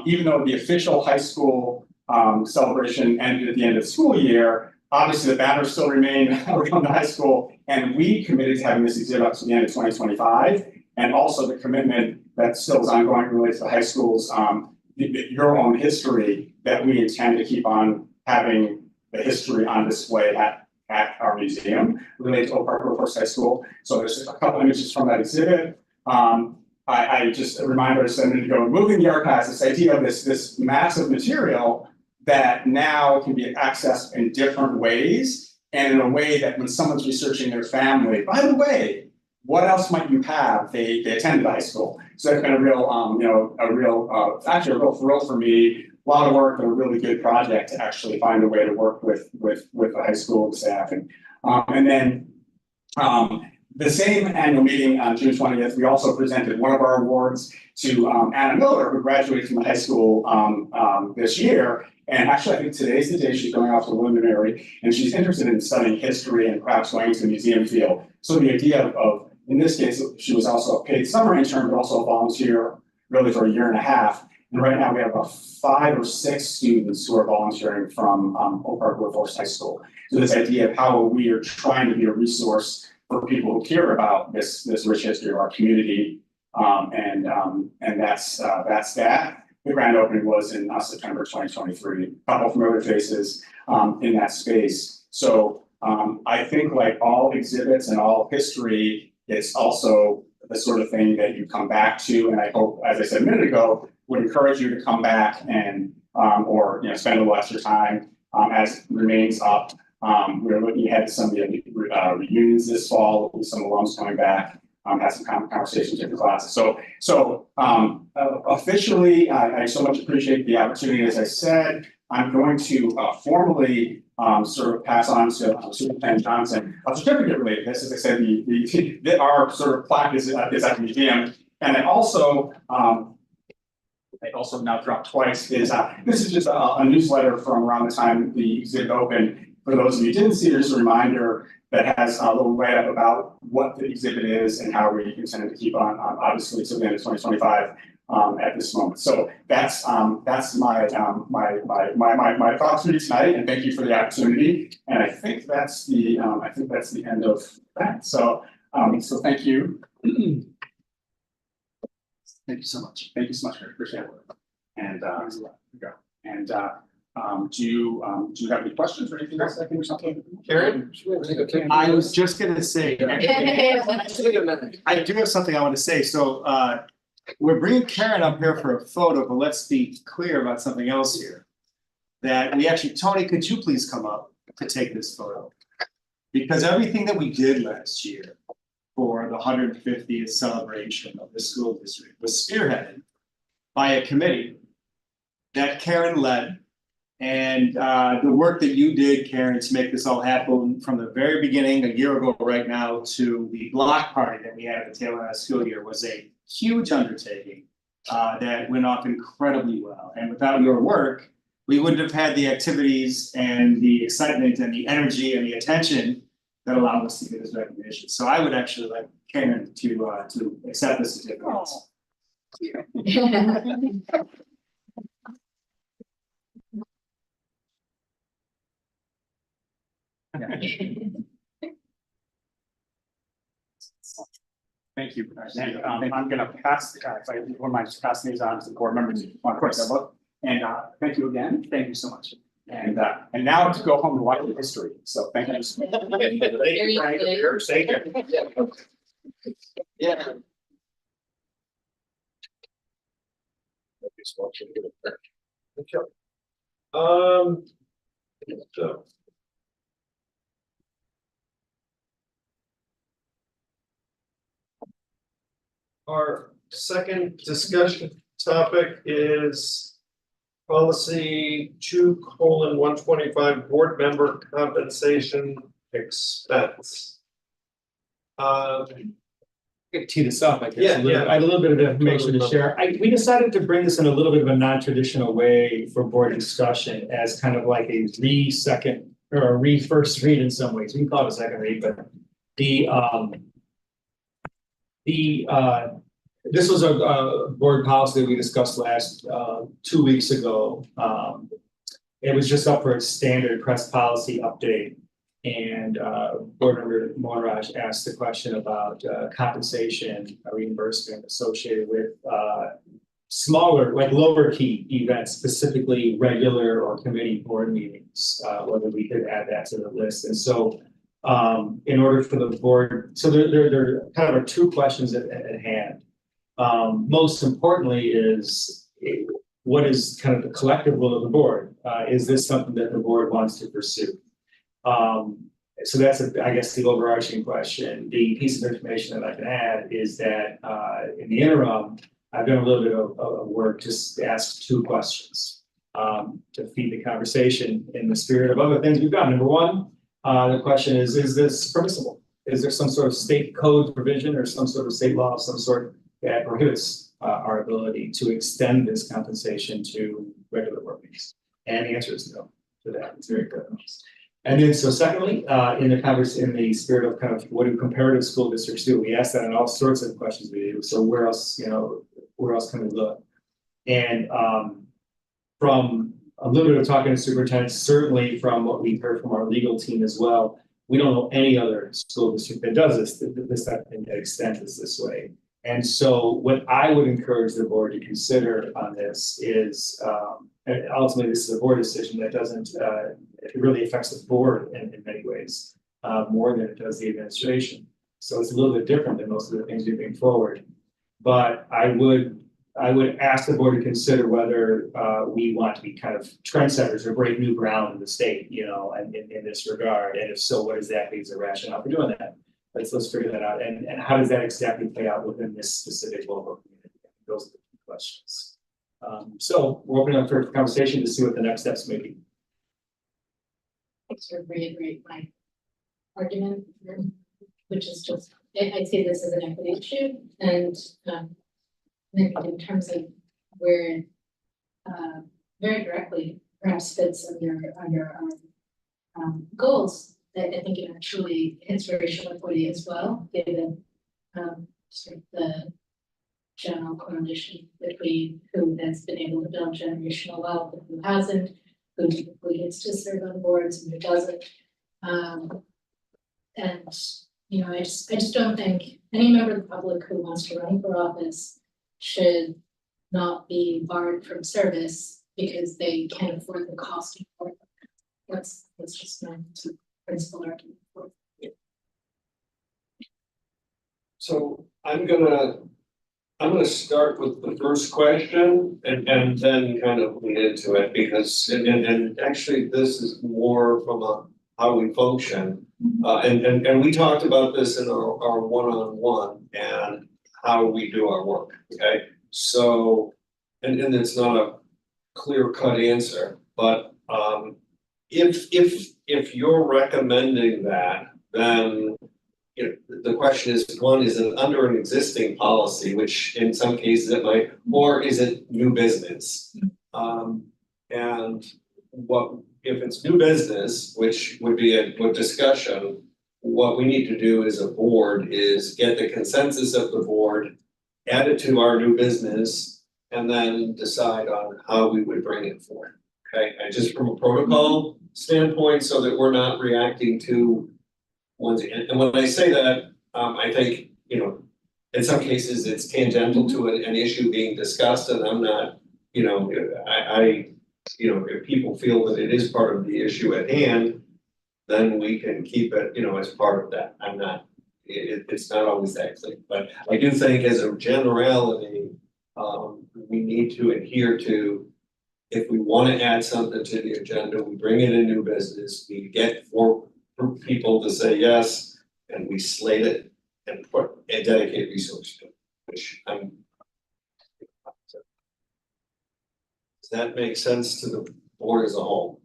even though the official high school celebration ended at the end of the school year, obviously the banners still remain around the high school, and we committed to having this exhibit up to the end of 2025. And also the commitment that still is ongoing related to the high school's your own history, that we intend to keep on having the history on display at our museum related to Oak Park Workforce High School. So there's a couple images from that exhibit. I just reminded us a minute ago, moving the archives, this idea of this massive material that now can be accessed in different ways, and in a way that when someone's researching their family, by the way, what else might you have? They attended high school. So that's been a real, actually a real thrill for me. A lot of work and a really good project to actually find a way to work with the high school staff. And then the same annual meeting on June 20th, we also presented one of our awards to Anna Miller, who graduated from the high school this year. And actually, I think today's the day she's going off to preliminary, and she's interested in studying history and perhaps going to the museum field. So the idea of, in this case, she was also a paid summer intern, but also a volunteer really for a year and a half. And right now we have about 5 or 6 students who are volunteering from Oak Park Workforce High School. So this idea of how we are trying to be a resource for people who care about this rich history of our community, and that's that. The grand opening was in September 2023. A couple familiar faces in that space. So I think, like all exhibits and all history, it's also the sort of thing that you come back to. And I hope, as I said a minute ago, would encourage you to come back and or spend a little extra time as it remains up. We're looking ahead to some of the reunions this fall with some alums coming back. Had some conversations in the classes. So officially, I so much appreciate the opportunity. As I said, I'm going to formally sort of pass on to Superintendent Johnson a certificate related to this. As I said, our sort of plaque is at the museum, and I also now dropped twice. This is just a newsletter from around the time the exhibit opened. For those of you who didn't see, there's a reminder that has a little write-up about what the exhibit is and how we intend to keep on, obviously, to the end of 2025 at this moment. So that's my thoughts for you tonight, and thank you for the opportunity. And I think that's the end of that. So thank you. Thank you so much. Thank you so much. I appreciate it. And do you have any questions or anything else? I think or something. Karen? I was just gonna say, I do have something I want to say. So we're bringing Karen up here for a photo, but let's be clear about something else here. That we actually, Tony, could you please come up to take this photo? Because everything that we did last year for the 150th celebration of the school district was spearheaded by a committee that Karen led. And the work that you did, Karen, to make this all happen from the very beginning, a year ago right now, to the block party that we had at the tail end of the school year was a huge undertaking that went off incredibly well. And without your work, we wouldn't have had the activities and the excitement and the energy and the attention that allowed us to get this recognition. So I would actually like Karen to accept this certificate. Thank you. And I'm going to pass, if I wouldn't mind just passing these on to the board members. Of course. And thank you again. Thank you so much. And now to go home and watch the history. So thank you. Yeah. So. Our second discussion topic is policy 2:125 board member compensation expense. Tee this up, I guess. Yeah, a little- yeah. I have a little bit of information to share. We decided to bring this in a little bit of a non-traditional way for board discussion as kind of like a re-second or a re-first read in some ways. We can call it a second read, but this was a board policy that we discussed last 2 weeks ago. it was just up for its standard press policy update. And board member Monraj asked the question about compensation reimbursement associated with smaller, like lower key events, specifically regular or committee board meetings, whether we could add that to the list. And so in order for the board, so there kind of are two questions at hand. Most importantly is what is kind of the collective will of the board? Is this something that the board wants to pursue? So that's, I guess, the overarching question. The piece of information that I can add is that in the interim, I've done a little bit of work to ask two questions to feed the conversation in the spirit of other things we've done. Number one, the question is this permissible? Is there some sort of state code provision or some sort of state law of some sort that prohibits our ability to extend this compensation to regular work weeks? And the answer is no to that. It's very clear. And then, so secondly, in the spirit of kind of what do comparative school districts do? We ask that in all sorts of questions we do. So where else, where else can we look? And from a little bit of talking to superintendents, certainly from what we've heard from our legal team as well, we don't know any other school district that does this type of thing that extends this way. And so what I would encourage the board to consider on this is, and ultimately this is a board decision that doesn't, it really affects the board in many ways, more than it does the administration. So it's a little bit different than most of the things we bring forward. But I would ask the board to consider whether we want to be kind of trendsetters or break new ground in the state, and in this regard. And if so, what exactly is the rationale for doing that? Let's figure that out. And how does that exactly play out within this specific local community? Those are the key questions. So we're opening up for conversation to see what the next steps may be. I sort of reiterate my argument, which is just, I see this as an equity issue, and maybe in terms of where it very directly perhaps fits under our goals, I think it actually hits racial equity as well, given sort of the general correlation between who has been able to build generational wealth and who hasn't, who typically gets to serve on boards and who doesn't. And I just don't think any member of the public who wants to run for office should not be barred from service because they can't afford the cost of it. That's just my principal argument for it. So I'm gonna start with the first question and then kind of lead into it because and actually this is more from a how we function. And we talked about this in our one-on-one and how we do our work, okay? So, and it's not a clear-cut answer, but if you're recommending that, then the question is, one, is it under an existing policy, which in some cases it might, or is it new business? And what if it's new business, which would be a good discussion, what we need to do as a board is get the consensus of the board, add it to our new business, and then decide on how we would bring it forward. Okay, and just from a protocol standpoint, so that we're not reacting to ones, and when I say that, I think, in some cases it's tangential to an issue being discussed, and I'm not, if people feel that it is part of the issue at hand, then we can keep it, as part of that. I'm not, it's not always that clear, but I do think as a generality, we need to adhere to, if we want to add something to the agenda, we bring it in new business, we get four people to say yes, and we slate it and dedicate resources to it, which I'm. Does that make sense to the board as a whole?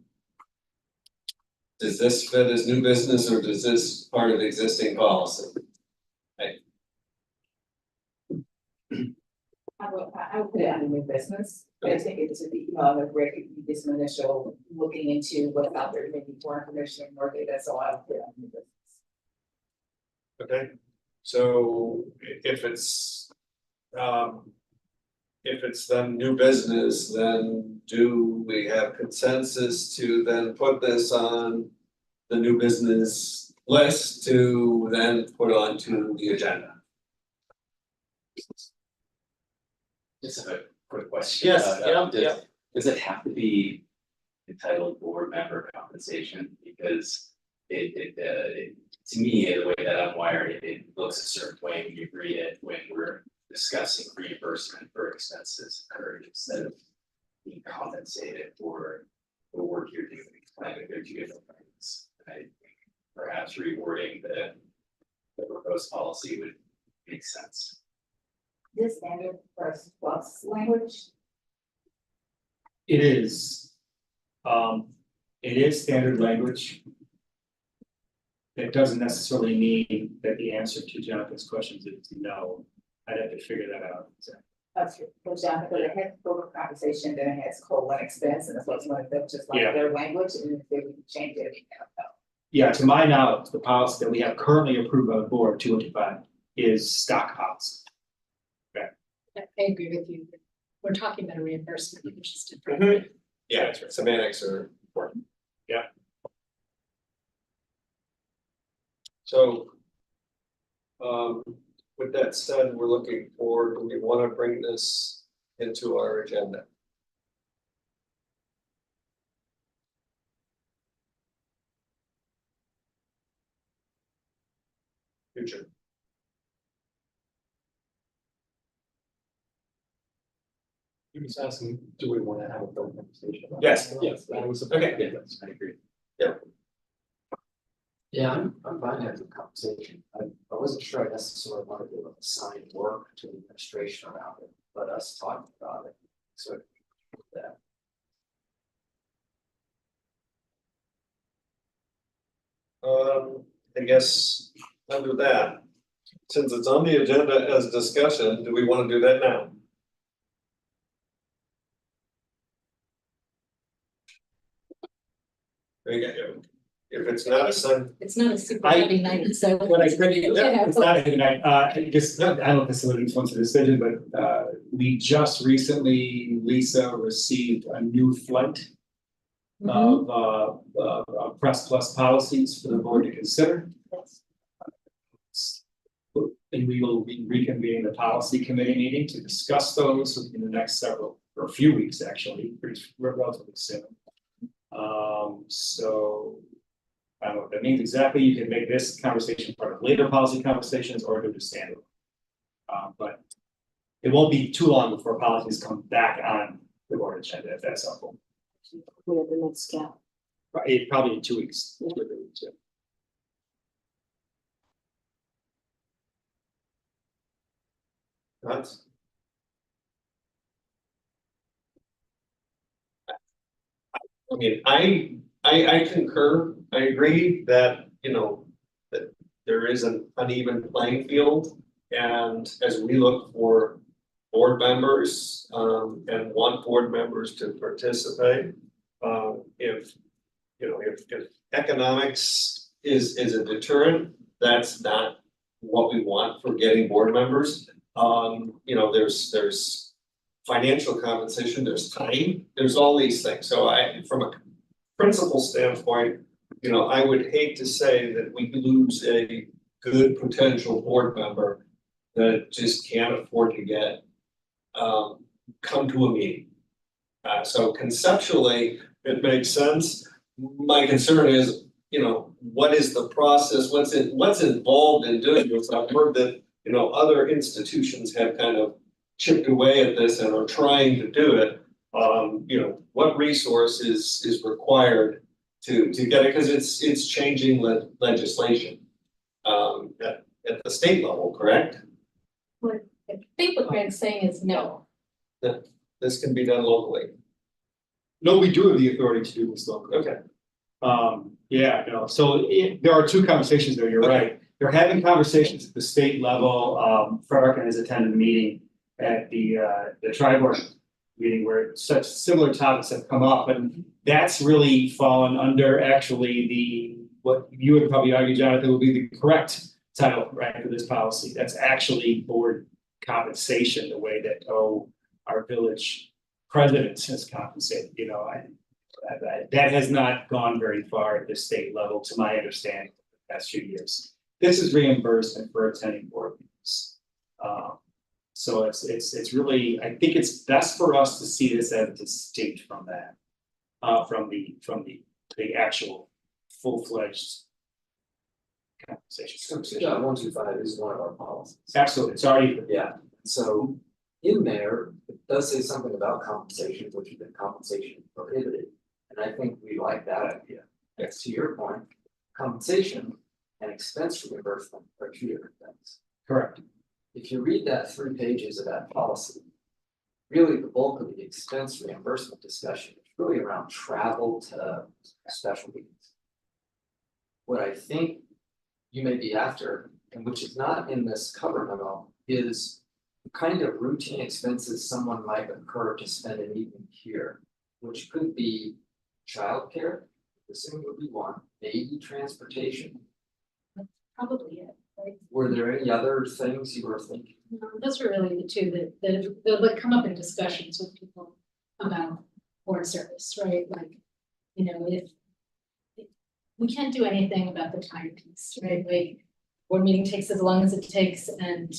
Does this fit as new business or does this part of existing policy? I would put it under new business. I think it's a great this initial looking into what's out there, maybe more information and more data, so I would put it under new business. Okay, so if it's then new business, then do we have consensus to then put this on the new business list to then put onto the agenda? Just a quick question. Yes, Does it have to be entitled board member compensation? Because to me, the way that I'm wired, it looks a certain way when you read it, when we're discussing reimbursement for expenses incurred instead of being compensated for the work you're doing. I think they're two different things. I think perhaps rewording the proposed policy would make sense. This standard first plus language, It is. It is standard language. It doesn't necessarily mean that the answer to Jonathan's questions is no. I'd have to figure that out. that's true, for example, it has total compensation, then it has COLA expense, and it's what's one of them, just like Yeah. their language, and if they would change it. Yeah, to my knowledge, the policy that we have currently approved by the board, 225, is stock policy. I agree with you. We're talking about a reimbursement, which is different. Yeah, semantics are important. Yeah. So. With that said, we're looking forward, do we want to bring this into our agenda? Future. He was asking, do we want to have a phone conversation? Yes. Yes, that was. Okay. Yes, I agree. Yeah, I'm fine having a conversation. I wasn't sure I necessarily wanted to assign work to the administration around it, but us talking about it. So that. I guess under that, since it's on the agenda as discussion, do we want to do that now? If it's not assigned, It's not a super I- heavy night, so. What I could, Yeah. it's not, I just, I don't know if this is influence the decision, but we just recently, Lisa received a new flight Mhm. of Press Plus policies for the board to consider. And we will be reconvening the policy committee meeting to discuss those in the next several, or a few weeks, actually, pretty relatively soon. So I don't know what that means exactly. You can make this conversation part of later policy conversations or do the standard. But it won't be too long before policies come back on the board agenda, if that's helpful. We have the next step. Probably in 2 weeks. That's. I mean, I concur, I agree that, that there is an uneven playing field. And as we look for board members, and want board members to participate, if economics is a deterrent, that's not what we want for getting board members. There's financial compensation, there's time, there's all these things. So from a principal standpoint, I would hate to say that we lose a good potential board member that just can't afford to get, come to a meeting. So conceptually, it makes sense. My concern is, what is the process? What's involved in doing this? I've heard that, other institutions have kind of chipped away at this and are trying to do it. What resource is required to get it? Because it's changing legislation at the state level, correct? What I think what Greg's saying is no. This can be done locally. No, we do have the authority to do this locally. Okay. So there are two conversations there, you're right. They're having conversations at the state level. Frederick has attended a meeting at the tri-board meeting where such similar topics have come up, and that's really fallen under actually what you would probably argue, Jonathan, would be the correct title, right, for this policy. That's actually board compensation, the way that our village president is compensated, that has not gone very far at the state level, to my understanding, the past few years. This is reimbursement for attending board meetings. So it's really, I think it's best for us to see this as distinct from that. From the actual full-fledged compensation. So 2.125 is one of our policies. Absolutely, it's already, Yeah, so in there, it does say something about compensation, which is compensation prohibited. And I think we like that idea. Yes, to your point, compensation and expense reimbursement are two different things. correct. If you read that 3 pages of that policy, really the bulk of the expense reimbursement discussion is really around travel to special meetings. What I think you may be after, and which is not in this cover memo, is the kind of routine expenses someone might incur to spend an evening here, which could be childcare, assuming would be one, maybe transportation. Probably it, right? Were there any other things you were thinking? No, those are really the two that would come up in discussions with people about board service, right? Like, if we can't do anything about the time piece, right? Like, board meeting takes as long as it takes, and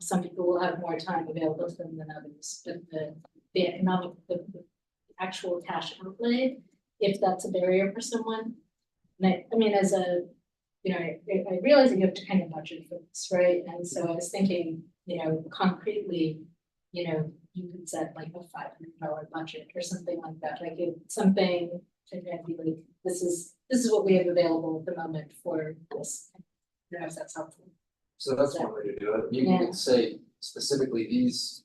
some people will have more time available to them than others. But the economic, the actual cash outlay, if that's a barrier for someone, and I mean, as a I realize that you have to kind of budget for this, right? And so I was thinking, concretely, you could set like a $500 budget or something like that, like something to be like, this is what we have available at the moment for this. I don't know if that's helpful. So that's one way to do it. You could say specifically these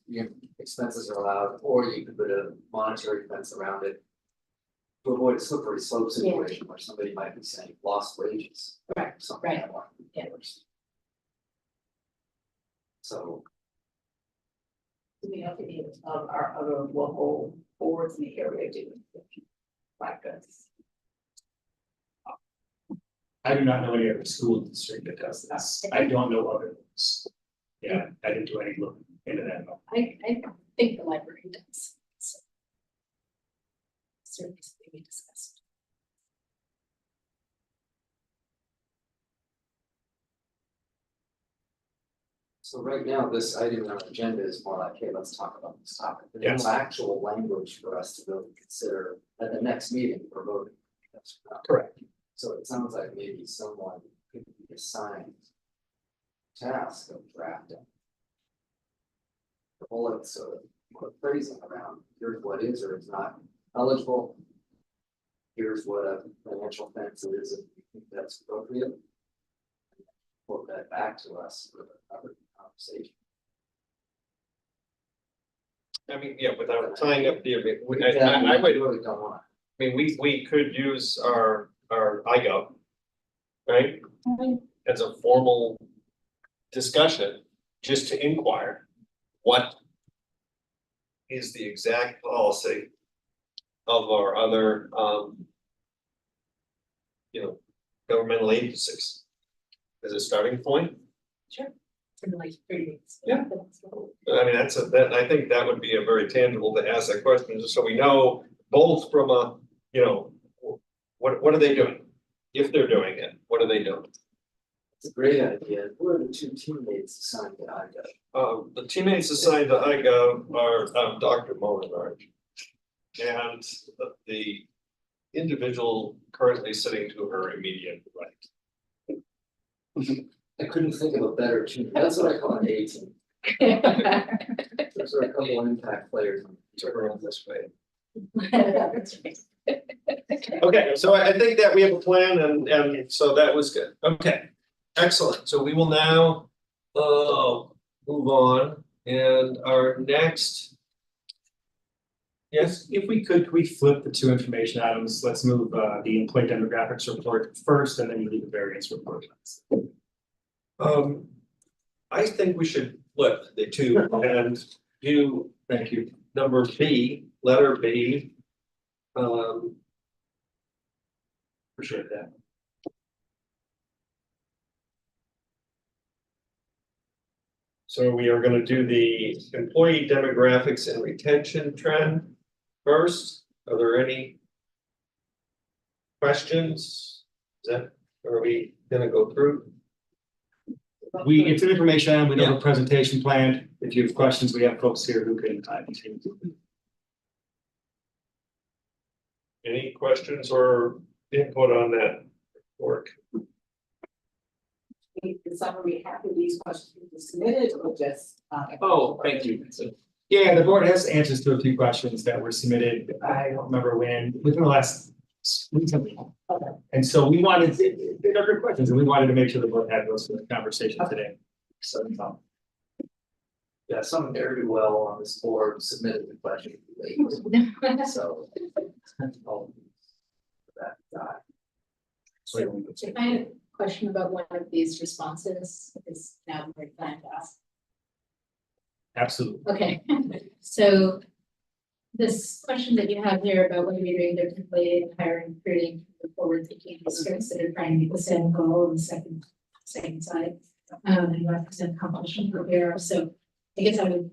expenses are allowed, or you could put a monetary fence around it. To avoid a slippery slope situation where somebody might be saying lost wages. Right, Something right. like that. Yeah. So, Do we have any of our other local boards in the area do like this? I do not know any other school district that does this. I don't know other ones. Yeah, I didn't do any looking into that. I think the library does. So, certainly something we discussed. so right now, this item on our agenda is more like, hey, let's talk about this topic. There's Yes. no actual language for us to really consider at the next meeting for voting. That's Correct. So it sounds like maybe someone could be assigned task of drafting the bullets or put phrasing around, here's what is or is not eligible. Here's what a financial fence is, if you think that's appropriate. Quote that back to us with another conversation. I mean, yeah, without tying up the, I would, Really don't want. I mean, we could use our iGov, right? As a formal discussion, just to inquire what is the exact policy of our other, governmental agencies. As a starting point. Sure. In like 3 weeks. Yeah. I mean, I think that would be a very tangible to ask that question, just so we know both from a, what are they doing? If they're doing it, what are they doing? It's a great idea. Who are the two teammates assigned to iGov? The teammates assigned to iGov are Dr. Molinard. And the individual currently sitting to her immediate right. I couldn't think of a better team. That's what I call an A team. There's a couple of impact players on this way. That's right. Okay, so I think that we have a plan and so that was good. Okay, excellent. So we will now move on and our next. Yes, If we could we flip the two information items? Let's move the employee demographics report first, and then you leave the variance report. I think we should flip the two and do, Thank you. number B, letter B. Appreciate that. So we are gonna do the employee demographics and retention trend first. Are there any questions? Is that, are we gonna go through? We get some information, we have a presentation planned. If you have questions, we have folks here who can continue. Any questions or input on that work? The summary, half of these questions were submitted or just? Oh, thank you. So, Yeah, the board has answers to a few questions that were submitted. I don't remember when, within the last recently. Okay. And so we wanted, they're good questions, and we wanted to make sure the board had those for the conversation today. So, Yeah, some very well on this board submitted the question late, so. I'll- That, So if I had a question about one of these responses, is now the right time to ask. absolutely. Okay, so this question that you have here about what are we doing differently in hiring, recruiting, the forward thinking districts that are trying to meet the same goal on the second side. And represent competition for bear. So I guess I would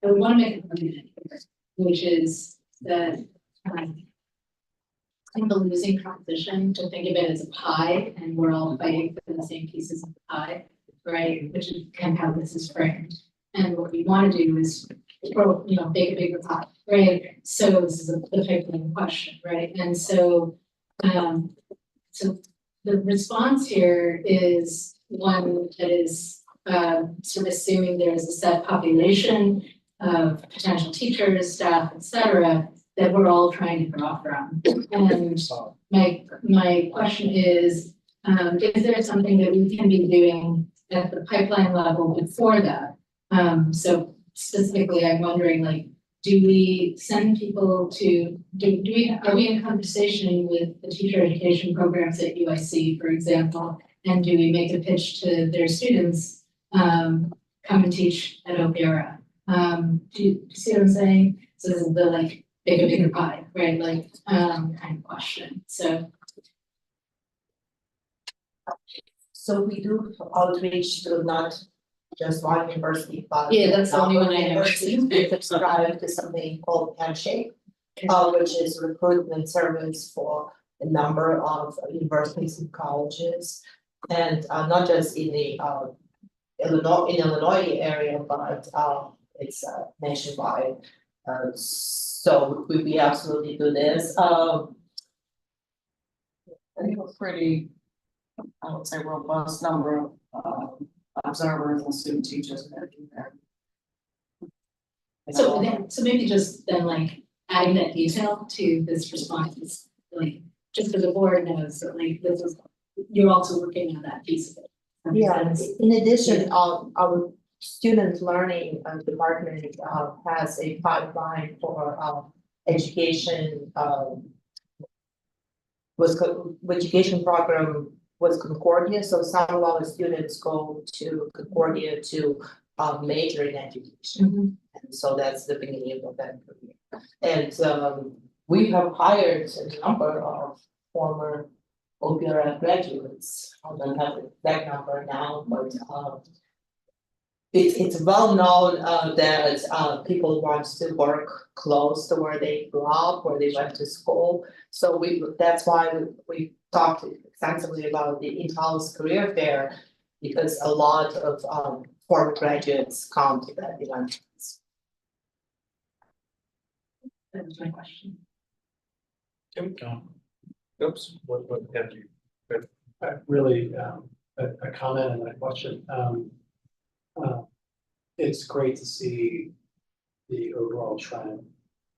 want to make a argument here, which is that kind of a losing proposition to think of it as a pie and we're all fighting for the same pieces of the pie, right? Which is kind of how this is framed. And what we want to do is throw, bake a bigger pie, right? So this is the pipeline question, right? And so, so the response here is one that is sort of assuming there is a set population of potential teachers, staff, et cetera, that we're all trying to draw from. And my question is there something that we can be doing at the pipeline level before that? So specifically, I'm wondering, like, do we send people to, are we in conversation with the teacher education programs at UIC, for example? And do we make a pitch to their students, come and teach at OPRA? Do you see what I'm saying? So this is the like bigger pie, right? Like, kind of question. So we do outreach to not just one university, but. yeah, that's the only one I know. Universities. We subscribe to something called Handshake, which is a recruitment service for a number of universities and colleges. And not just in the Illinois area, but it's nationwide. So we absolutely do this. I think a pretty, I would say, robust number of observers and student teachers and everything there. So maybe just then like adding that detail to this response is like, just so the board knows that like this is, you're also working on that piece of it. Yeah, in addition, our student learning department has a pipeline for education education program with Concordia. So some of our students go to Concordia to major in education. And so that's the beginning of that career. And we have hired a number of former OPRA graduates. I don't have the exact number now, but it's well known that people want to work close to where they grew up, where they went to school. So that's why we talked extensively about the in-house career fair, because a lot of former graduates come to that event. That was my question. Oops, what have you? Really, a comment and a question. It's great to see the overall trend,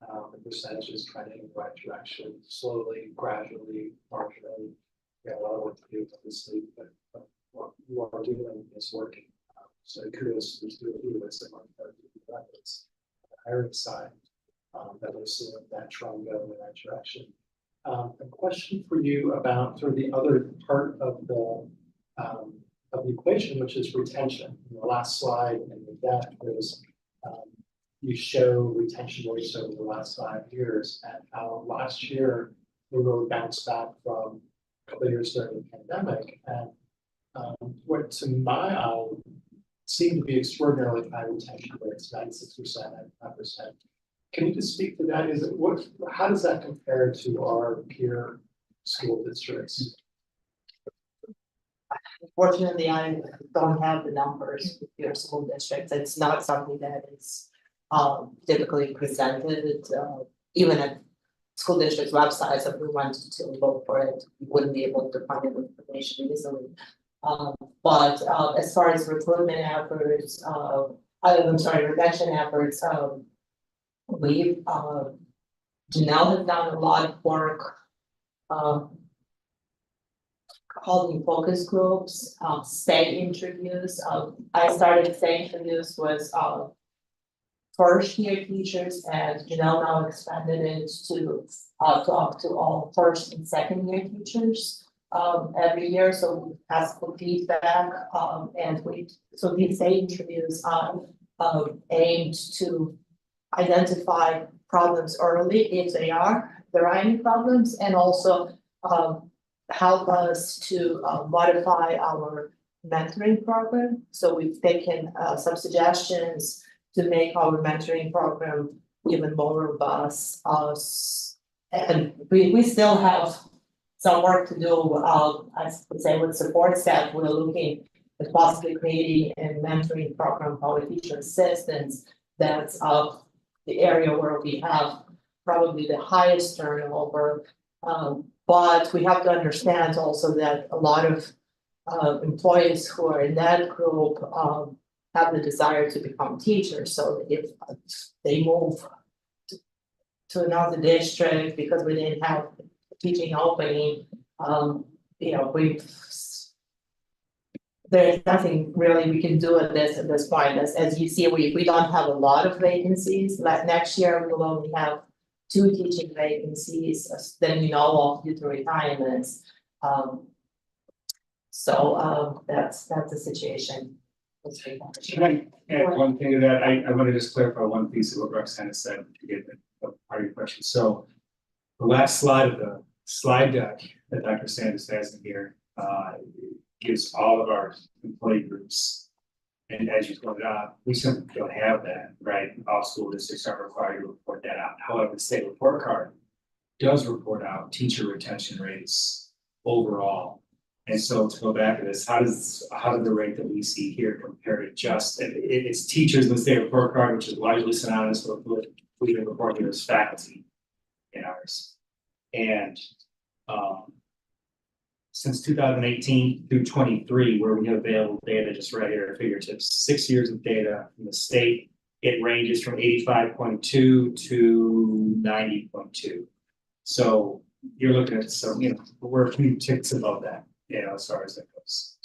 the percentages trending in the right direction, slowly, gradually, marginally. We have a lot of work to do, obviously, but what you are doing is working. So kudos to the two of you as the efforts on the hiring side, that we're seeing that trend go in the right direction. A question for you about sort of the other part of the equation, which is retention. In the last slide in the deck, there's you show retention rates over the last 5 years, and how last year we really bounced back from a couple of years during the pandemic. And what to my eye seem to be extraordinarily high retention rates, 96%, 95%. Can you just speak to that? Is it what, how does that compare to our peer school districts? Unfortunately, I don't have the numbers with your school districts. It's not something that is typically presented, even at school districts' websites. If we wanted to look for it, we wouldn't be able to find the information easily. But as far as recruitment efforts, retention efforts, we Janelle has done a lot of work holding focus groups, stay interviews. I started stay interviews with first year teachers, and Janelle now expanded it to up to all first and second year teachers every year. So we ask for feedback, and so these stay interviews are aimed to identify problems early if there are any problems, and also help us to modify our mentoring program. So we've taken some suggestions to make our mentoring program even more robust. And we still have some work to do. I would say with support staff, we're looking at possibly creating a mentoring program for teacher assistants. That's the area where we have probably the highest turnover. But we have to understand also that a lot of employees who are in that group have the desire to become teachers. So if they move to another district because we didn't have a teaching opening, there's nothing really we can do at this point. As you see, we don't have a lot of vacancies. Like next year, we will only have 2 teaching vacancies, then due to retirements. That's the situation. Can I add one thing to that? I want to just clarify one piece of what Roxana said to get the part of your question. So the last slide of the slide deck that Dr. Sanders has in here gives all of our employee groups. And as you pointed out, we simply don't have that, right? All school districts are required to report that out. However, the state report card does report out teacher retention rates overall. And so to go back to this, how does the rate that we see here compare to just, it's teachers in the state report card, which is largely synonymous with what we can report here as faculty in ours. And since 2018 through 23, where we have available data just right here at fingertips, 6 years of data from the state, it ranges from 85.2 to 90.2. So you're looking at some, we're a few ticks above that, as far as that goes.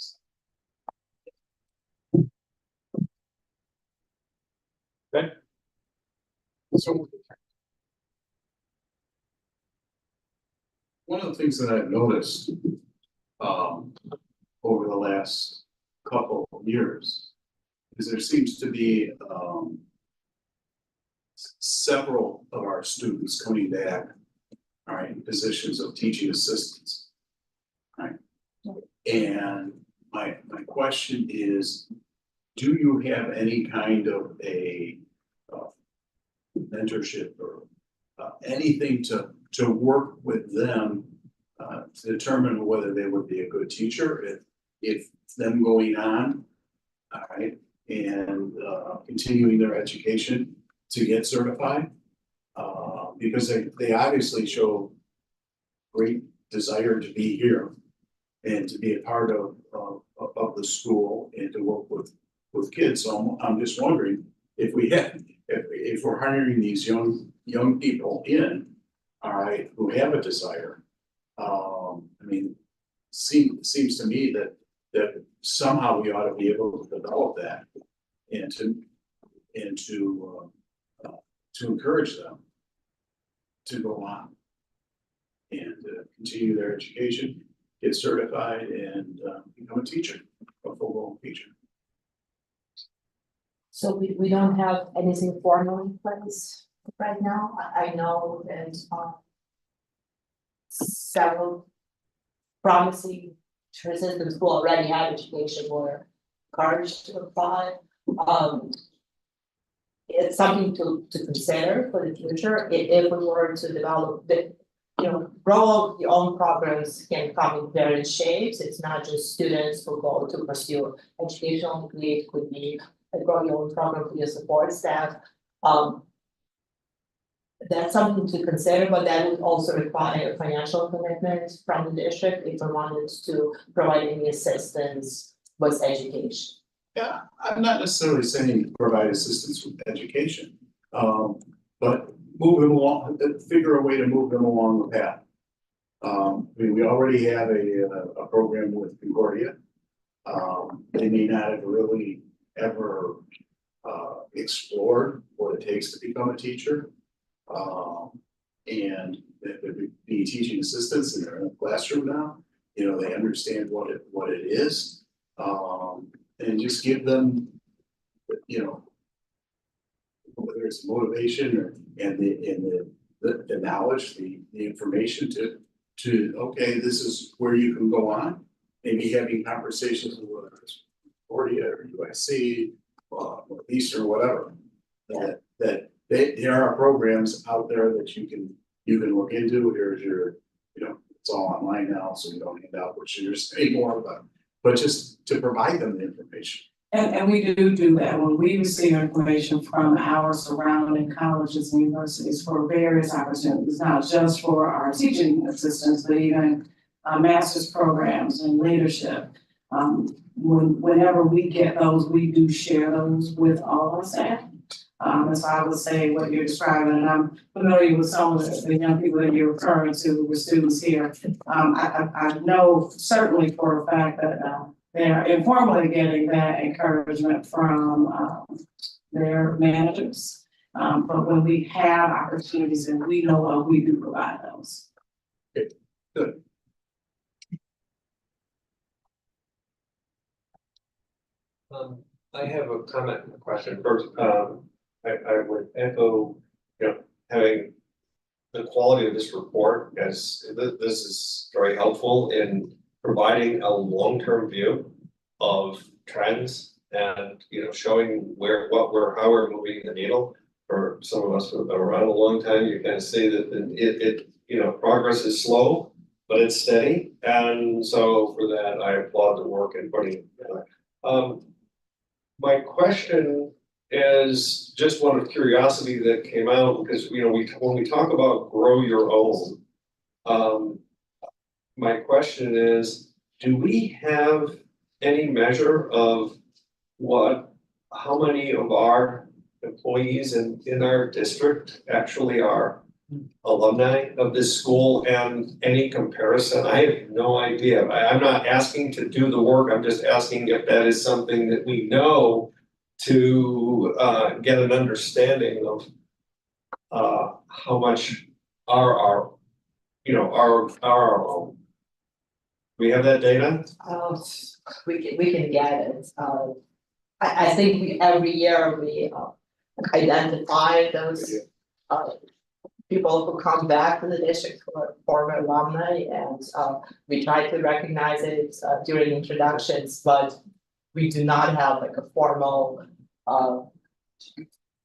Okay. So one of the things that I've noticed over the last couple of years is there seems to be several of our students coming back, all right, in positions of teaching assistants, right? And my question is, do you have any kind of a mentorship or anything to work with them to determine whether they would be a good teacher if them going on, all right, and continuing their education to get certified, because they obviously show great desire to be here and to be a part of the school and to work with kids. So I'm just wondering if we're hiring these young people in, all right, who have a desire. Seems to me that somehow we ought to be able to develop that and to encourage them to go on and continue their education, get certified, and become a teacher, a full-blown teacher. So we don't have anything formal in place right now. I know that several promising teachers in the school already have education where encouraged to apply. It's something to consider for the future, if we were to develop the, roll out your own programs can come in various shapes, it's not just students who go to pursue educational degree, it could be a grow your own program for your support staff. That's something to consider, but that would also require a financial commitment from the district if we wanted to provide any assistance with education. Yeah, I'm not necessarily saying provide assistance with education, but move them along, figure a way to move them along the path. I mean, we already have a program with Concordia. They may not have really ever explored what it takes to become a teacher. And they would be teaching assistants and they're in a classroom now, they understand what it is. And just give them, whether it's motivation or, and the knowledge, the information to, okay, this is where you can go on. Maybe having conversations with whether it's Concordia or USC, Northeastern or whatever. That there are programs out there that you can look into. Here's your, it's all online now, so we don't hand out brochures anymore, but just to provide them the information. And we do that when we receive information from our surrounding colleges and universities for various opportunities, not just for our teaching assistants, but even master's programs and leadership. Whenever we get those, we do share those with all our staff. And so I would say what you're describing, and I'm familiar with some of the young people that you're referring to, the students here. I know certainly for a fact that they're informally getting that encouragement from their managers. But when we have opportunities and we know what, we do provide those. Okay, good. I have a comment and a question. First, I would echo, having the quality of this report as this is very helpful in providing a long-term view of trends and, showing how we're moving the needle. For some of us who have been around a long time, you kind of see that progress is slow, but it's steady. And so for that, I applaud the work in putting it together. My question is just one of curiosity that came out because, when we talk about grow your own, my question is, do we have any measure of how many of our employees in our district actually are alumni of this school, and any comparison? I have no idea. I'm not asking to do the work. I'm just asking if that is something that we know to get an understanding of how much our own. We have that data? We can get it. I think every year we identify those people who come back to the district who are former alumni, and we try to recognize it during introductions, but we do not have like a formal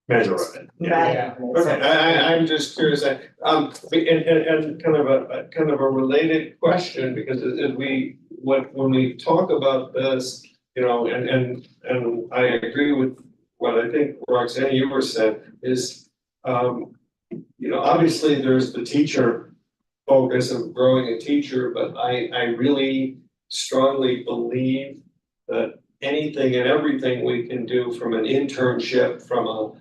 Measure of it. measure. Okay, I'm just curious, and kind of a related question, because when we talk about this, and I agree with what I think Roxanne, you were saying, is obviously there's the teacher focus of growing a teacher, but I really strongly believe that anything and everything we can do, from an internship, from a,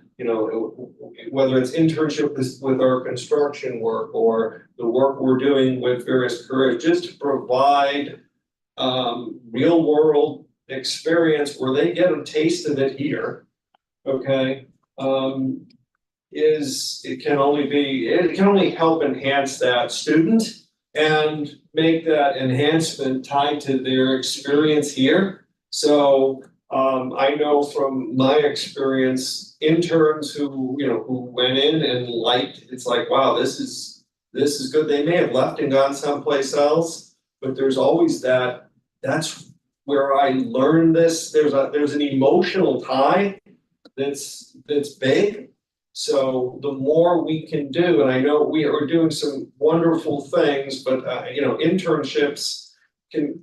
whether it's internship with our construction work or the work we're doing with various careers, just to provide real world experience where they get a taste of it here, okay? It can only help enhance that student and make that enhancement tied to their experience here. So I know from my experience, interns who went in and it's like, wow, this is good. They may have left and gone someplace else, but there's always that's where I learned this, there's an emotional tie that's big. So the more we can do, and I know we are doing some wonderful things, but internships can,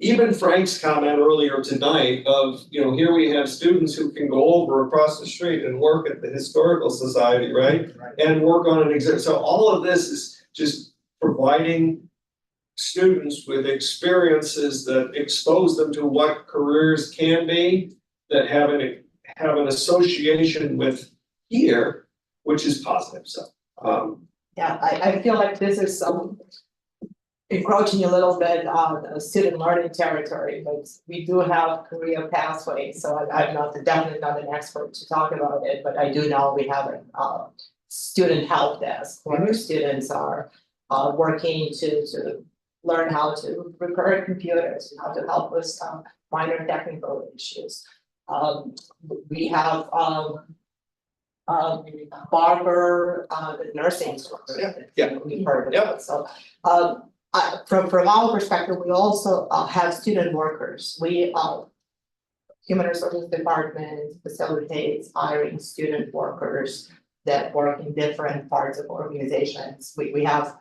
even Frank's comment earlier tonight of, here we have students who can go over across the street and work at the Historical Society, right? And work on an exhibit. So all of this is just providing students with experiences that expose them to what careers can be, that have an association with here, which is positive, so. Yeah, I feel like this is encroaching a little bit on student learning territory, but we do have career pathways, so I'm definitely not an expert to talk about it, but I do know we have a student help desk where students are working to learn how to repair computers, how to help with minor technical issues. We have barber, the nursing program. Yeah. We've heard of it, so from our perspective, we also have student workers. We Human Resources Department facilitates hiring student workers that work in different parts of organizations. We have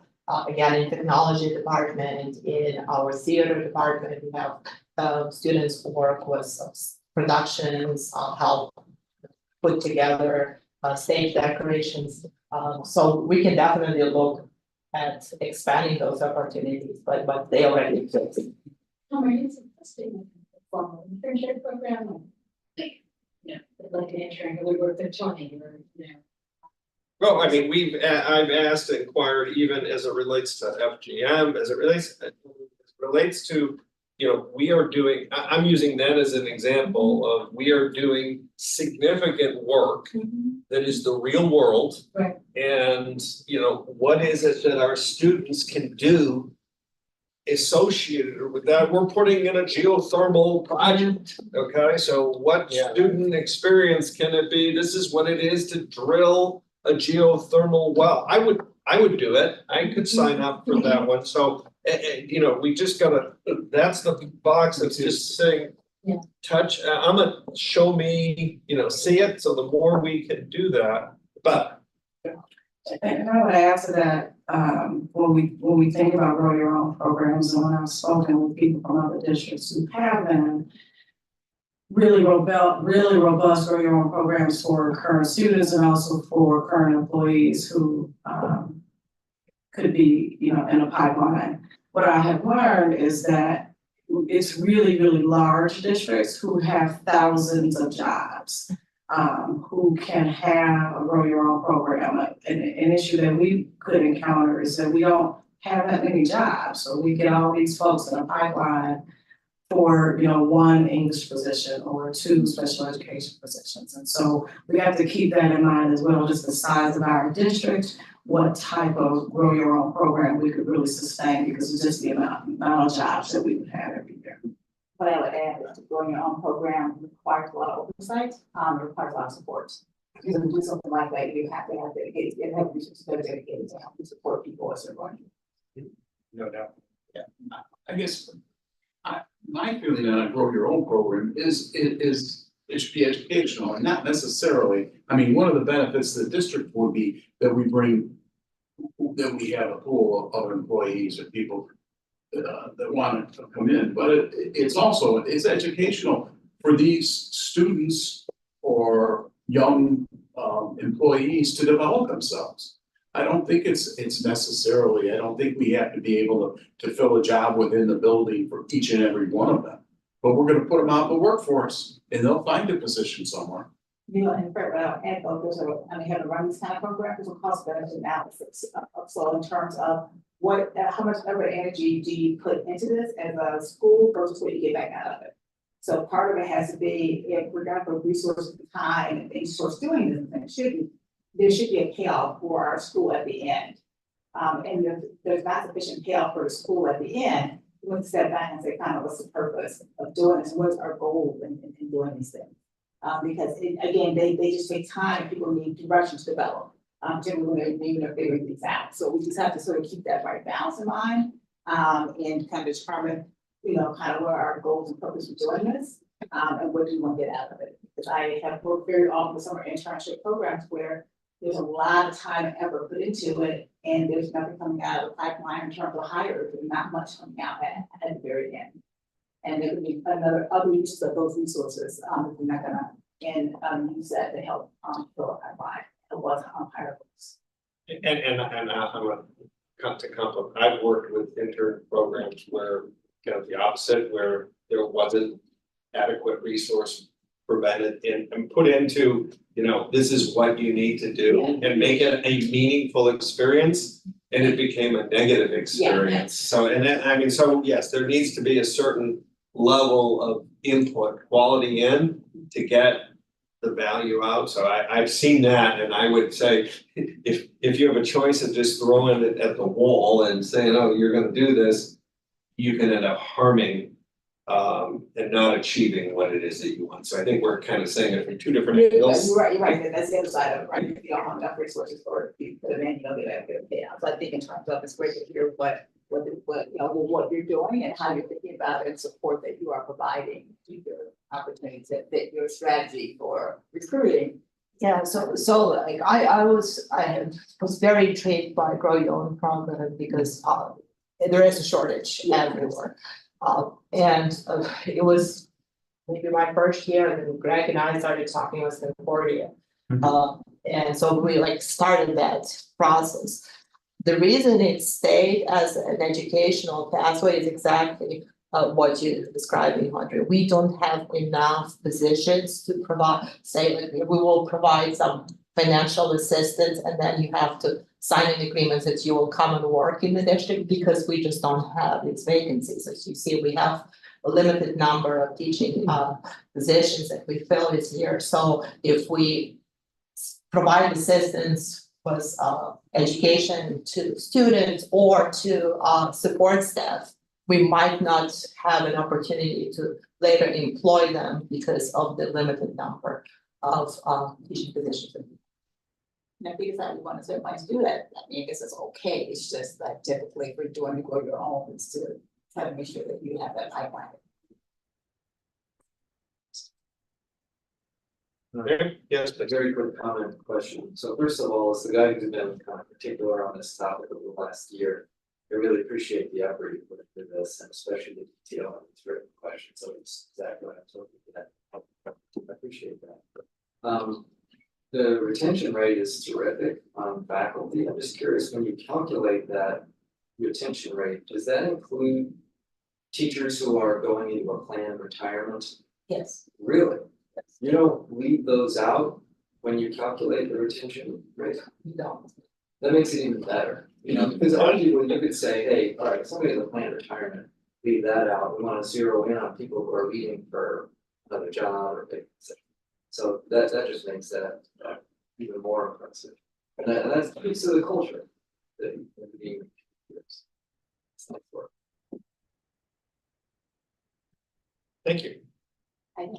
again, in technology department, in our theater department, we have students who work with productions, help put together stage decorations. So we can definitely look at expanding those opportunities, but they already exist. It's interesting, formal internship program. Yeah, like an intern who would work at Tony or, Well, I mean, I've asked, inquired, even as it relates to FGM, as it relates to, we are doing, I'm using that as an example of, we are doing significant work that is the real world. Right. And, what is it that our students can do associated with that? We're putting in a geothermal project, okay? So what student experience can it be? This is what it is to drill a geothermal well. I would do it. I could sign up for that one. So, we just gotta, that's the box that's just saying, touch, I'm gonna show me, see it. So the more we can do that, but. And I would add to that, when we think about grow your own programs, and when I've spoken with people from other districts who have them, really robust grow your own programs for current students and also for current employees who could be, in a pipeline. What I have learned is that it's really large districts who have thousands of jobs. Who can have a grow your own program. An issue that we could encounter is that we don't have that many jobs. So we get all these folks in a pipeline for, one English position or two special education positions. And so we have to keep that in mind as well, just the size of our district, what type of grow your own program we could really sustain, because it's just the amount of jobs that we would have every year. What I would add is to growing your own program requires a lot of oversight, it requires a lot of support. If you're gonna do something like that, you have to have dedicated, you have resources that are dedicated to help you support people as they're going. No doubt. I guess my feeling on a grow your own program is it should be educational and not necessarily, one of the benefits of the district would be that we have a pool of employees or people that want to come in, but it's educational for these students or young employees to develop themselves. I don't think it's necessarily, I don't think we have to be able to fill a job within the building for each and every one of them. But we're gonna put them out in the workforce and they'll find a position somewhere. And for add those have to run this kind of program, there's a cost benefit analysis. So in terms of how much ever energy do you put into this as a school versus what you get back out of it? So part of it has to be, if we're gonna put resources, time, and things towards doing this, there should be a payoff for our school at the end. And if there's not sufficient payoff for the school at the end, we want to step back and say, kind of, what's the purpose of doing this? What's our goal in doing these things? Because again, they just take time. People need direction to develop. Generally, even if they figuring things out. So we just have to sort of keep that right balance in mind, and kind of determine you know, kind of where our goals and purpose for doing this, and what do you want to get out of it? Because I have worked very often with summer internship programs where there's a lot of time and effort put into it, and there's nothing coming out of the pipeline in terms of hires, and not much coming out at the very end. And there could be other uses of those resources, if we're not gonna, use that to help, fill a pipeline, it was higher goals. And I'm gonna come to compliment, I've worked with intern programs where kind of the opposite, where there wasn't adequate resource prevented and put into, you know, this is what you need to do and make it a meaningful experience. And it became a negative experience. So, and then, I mean, so yes, there needs to be a certain level of input, quality in to get the value out. So I've seen that, and I would say, if you have a choice of just throwing it at the wall and saying, oh, you're gonna do this, you can end up harming and not achieving what it is that you want. So I think we're kind of saying it from two different angles. You're right, that's the other side of it, right, if you don't have enough resources for it, the man, you know, they don't get a payout. So I think in terms of, it's great to hear what you know, what you're doing and how you're thinking about it and support that you are providing future opportunities that fit your strategy for recruiting. Yeah, so like I was very intrigued by Grow Your Own program because there is a shortage everywhere. It was maybe my first year, and then Greg and I started talking with Concordia. And so we like started that process. The reason it stayed as an educational pathway is exactly what you're describing, Audrey. We don't have enough positions to provide, say, like, we will provide some financial assistance, and then you have to sign an agreement that you will come and work in the district, because we just don't have these vacancies. As you see, we have a limited number of teaching positions that we fill this year. So if we provide assistance with education to students or to support staff, we might not have an opportunity to later employ them because of the limited number of teaching positions. And if we decide we want to certify to do that, I mean, I guess it's okay, it's just that typically if we're doing to grow your own, it's to try to make sure that you have that pipeline. Yes, A very quick comment question. So first of all, as the guy who's been kind of particular on this topic over the last year, I really appreciate the effort you put into this, and especially the detail on these written questions. So it's exactly what I'm talking about. I appreciate that. The retention rate is terrific on faculty. I'm just curious, when you calculate that retention rate, does that include teachers who are going into a planned retirement? Yes. Really? You don't leave those out when you calculate the retention rate? We don't. That makes it even better, you know, because arguably you could say, hey, all right, somebody has a planned retirement, leave that out. We want to zero in on people who are leaving for another job or big. So that just makes that even more impressive. And that speaks to the culture that you're being. It's nice work. Thank you.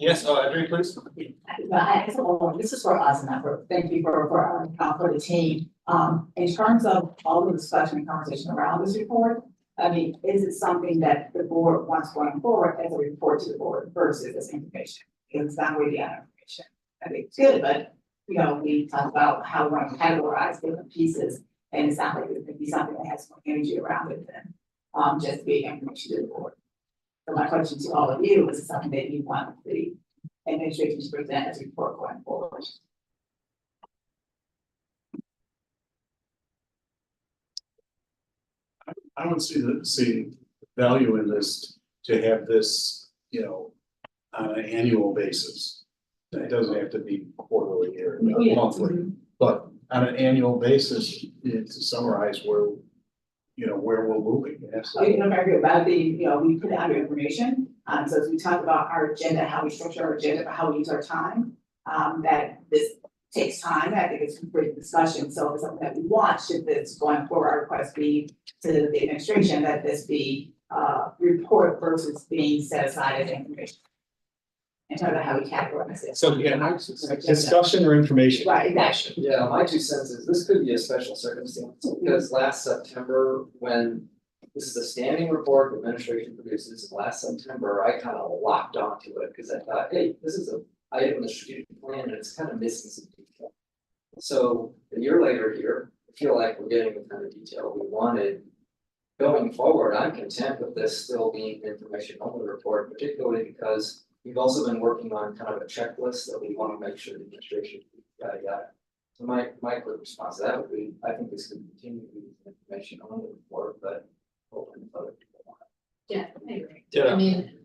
Yes, Audrey, please. This is for us, and thank you for the team. In terms of all the discussion and conversation around this report, I mean, is it something that the board wants going forward as a report to the board versus this information? It's not really the information. I think it's good, but you know, we talk about how we want to categorize different pieces, and it's not like it could be something that has more energy around it than just being information to the board. So my question to all of you is something that you want the administration to present as a report going forward. I don't see the value in this to have this, you know, on an annual basis. It doesn't have to be quarterly or monthly, but on an annual basis, to summarize where, you know, where we're moving. You know, I agree about we put out your information. So as we talk about our agenda, how we structure our agenda, how we use our time, that this takes time. I think it's a great discussion. So it's something that we want, should this going forward, our request be to the administration that this be report versus being set aside as information. In terms of how we categorize it. So discussion or information? Right, exactly. Yeah, my 2 cents is this could be a special circumstance, because last September, when this is a standing report the administration produces. Last September, I kind of locked onto it because I thought, hey, this is a item in the strategic plan and it's kind of missing some detail. So a year later here, I feel like we're getting the kind of detail we wanted. Going forward, I'm content with this still being information only report, particularly because we've also been working on kind of a checklist that we want to make sure the administration yada yada. So my quick response to that would be, I think this could continue to be an information only report, but open to other people want it. Yeah, I agree. Yeah. I mean,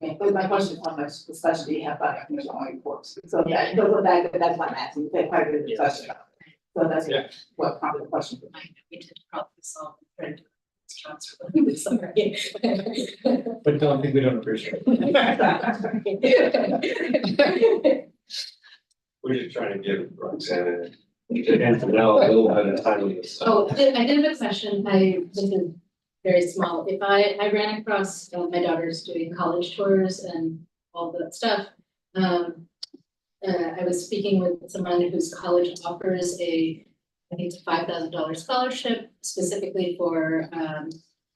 Okay, but my question is how much discussion do you have about information on reports? So yeah, it goes back, that's what I'm asking, we've had quite a bit of discussion about it. So that's Yeah. what prompted the question. I know we did probably solve the shots for them this summer. But don't think we don't appreciate it. We're just trying to give Roxanne and Janelle a little bit of time on this. Oh, I did have a question. This is very small. If I ran across my daughter's doing college tours and all that stuff. I was speaking with someone whose college offers I think it's a $5,000 scholarship specifically for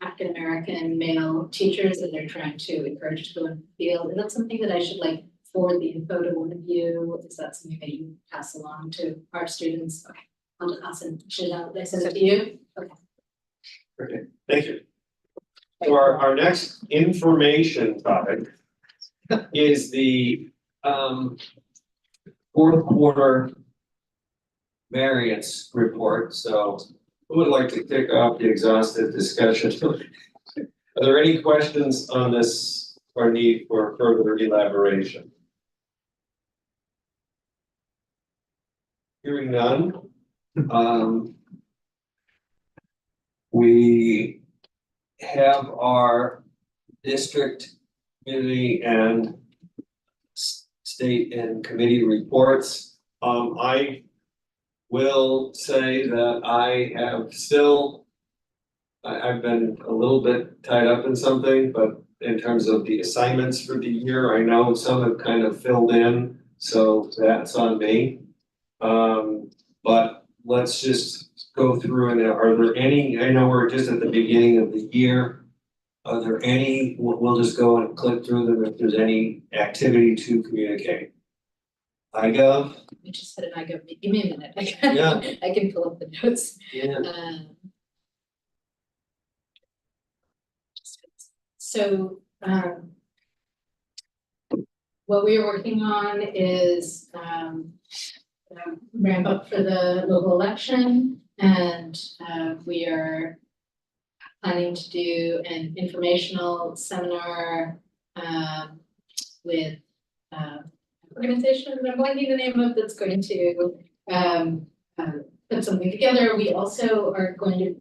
African American male teachers that they're trying to encourage to go in the field. Is that something that I should like forward the info to one of you? Is that something that you pass along to our students? Okay, I'll just ask them. Should I send it to you? Okay. Okay, thank you. So our next information topic is the fourth quarter variance report. So who would like to kick off the exhaustive discussion? Are there any questions on this or need for further elaboration? Hearing none. We have our district, community and state and committee reports. I will say that I have still, I've been a little bit tied up in something, but in terms of the assignments for the year, I know some have kind of filled in, so that's on me. But let's just go through and are there any, I know we're just at the beginning of the year. Are there any, we'll just go and click through them if there's any activity to communicate. iGov. We just said an iGov. Give me a minute. I can, Yeah. I can pull up the notes. Yeah. So what we are working on is ramp up for the local election, and we are planning to do an informational seminar with organization that I'm blanking the name of that's going to put something together. We also are going to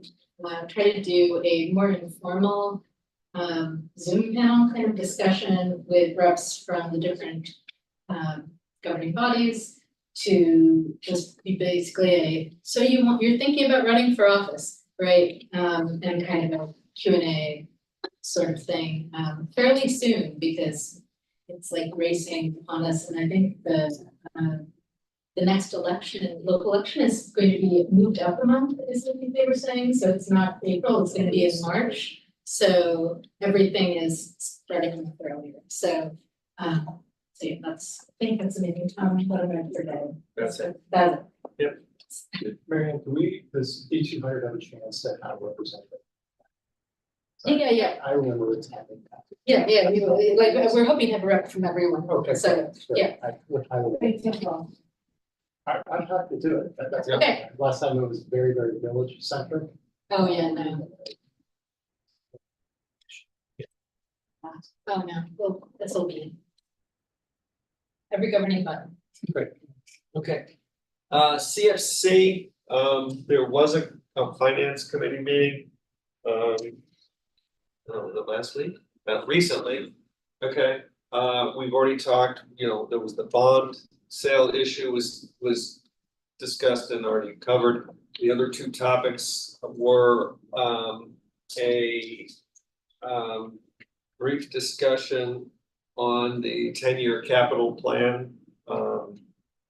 try to do a more informal Zoom panel kind of discussion with reps from the different governing bodies to just be basically so you're thinking about running for office, right? And kind of a Q&A sort of thing fairly soon because it's like racing on us, and I think the next election, local election, is going to be moved up a month, is what they were saying. So it's not April; it's going to be in March. So everything is spreading a month earlier. So, yeah, that's. I think that's amazing. What am I forgetting? That's it. That's it. Yep. Marianne, does D200 have a chance to have a representative? Yeah. I remember attending that. Yeah. We're hoping to have a rep from everyone. Okay. So, Sure. yeah. I'm happy to do it. That's Okay. Last time it was very, very village centric. Oh yeah, no. Oh no. Well, this will be every governing body. Great. Okay. CFC, there was a finance committee meeting. Last week, recently. Okay, we've already talked, there was the bond sale issue was discussed and already covered. The other two topics were a brief discussion on the 10-year capital plan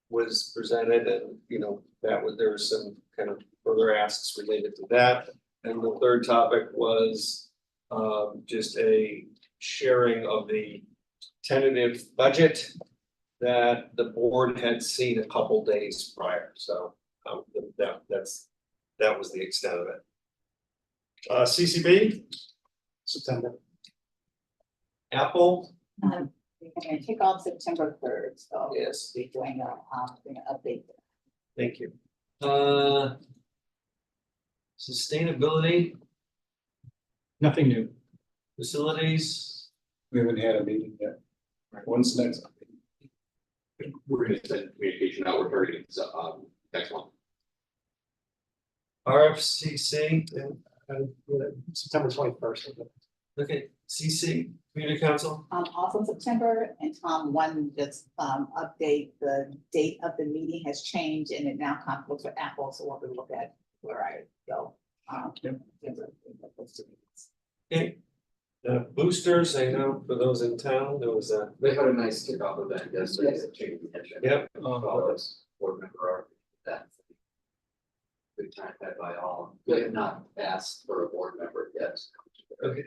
was presented, and there was some kind of further asks related to that. And the third topic was just a sharing of the tentative budget that the board had seen a couple days prior, so that was the extent of it. CCB, September. Apple, We're gonna kick off September 3rd, so. yes, We're doing an update. thank you. Sustainability, Nothing new. facilities, We haven't had a meeting yet. When's next? We're gonna send communication out, we're targeting, next month. RFCC, September 21st. okay, CC, Community Council, Also in September, and Tom, one just update, the date of the meeting has changed and it now conflicts with Apple, so we'll look at where I go. okay. Boosters, I know for those in town, there was a, They had a nice kickoff event yesterday, that changed the attention. yep, All those board member are that. Good time had by all. They have not asked for a board member yet. okay.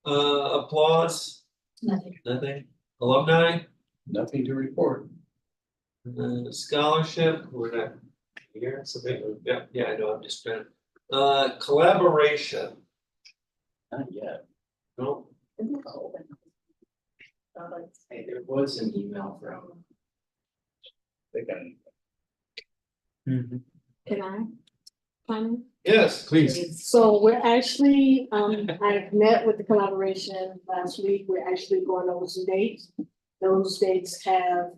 Applause, Nothing. nothing, alumni, Nothing to report. scholarship, we're not here, so yeah, I know, I'm just trying. Collaboration, Not yet. no, Hey, there was an email from. They got Can I? Finally? yes, Please. So we're actually, I've met with the collaboration last week. We're actually going over some dates. Those dates have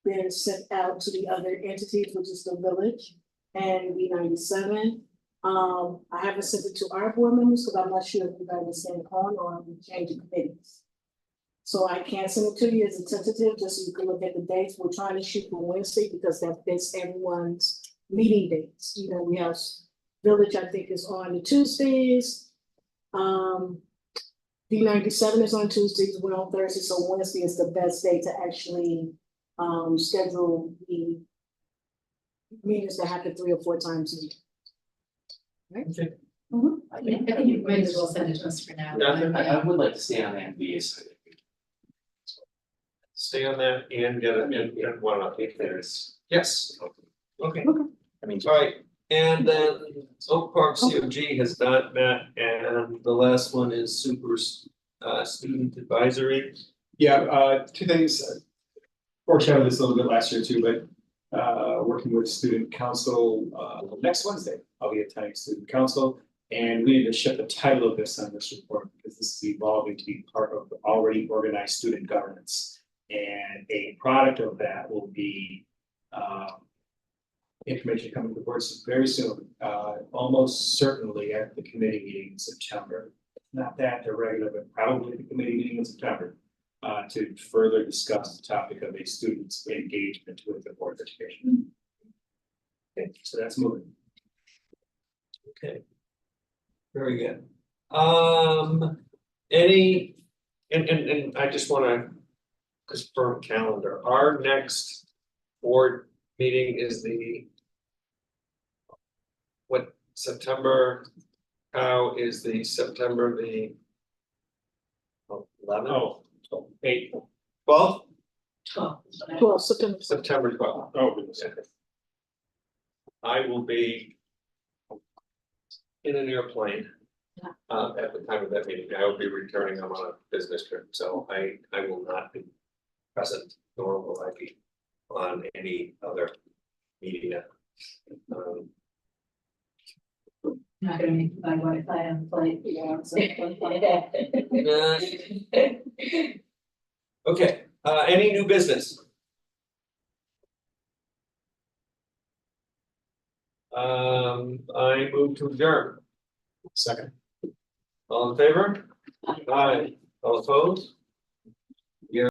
been sent out to the other entities, which is the village and B97. I haven't sent it to our board members because I'm not sure if you guys are staying on or changing committees. So I can't send it to you as a tentative, just so you can look at the dates. We're trying to shoot for Wednesday because that fits everyone's meeting dates. You know, we have village, I think, is on the Tuesdays. B97 is on Tuesdays, we're on Thursday, so Wednesday is the best day to actually schedule the meetings that happen 3 or 4 times a year. okay. I think you might as well send it to us for now. I would like to stay on the MBA. Stay on that and get it, and one up if there's, yes, okay. I mean, All right, and then Oak Park COG has not met, and the last one is student advisory. Yeah, 2 things. Foreshadowed this a little bit last year too, but working with student council, next Wednesday, I'll be attending student council. And we need to shift the title of this on this report because this is evolving to be part of the already organized student governance. And a product of that will be information coming to the board very soon, almost certainly at the committee meeting in September. Not that the regular, but probably the committee meeting in September, to further discuss the topic of a student's engagement with the board of education. Okay, so that's moving. Okay. Very good. Any, and I just wanna confirm calendar, our next board meeting is September, how is the September the 11th? Oh, 8. 12th? Well, September. September 12th. Oh, goodness. I will be in an airplane at the time of that meeting. I will be returning. I'm on a business trip, so I will not be present, nor will I be on any other media. Not gonna make my Wi-Fi on the flight. Okay, any new business? I move to adjourn. Second. All in favor? Aye. All opposed?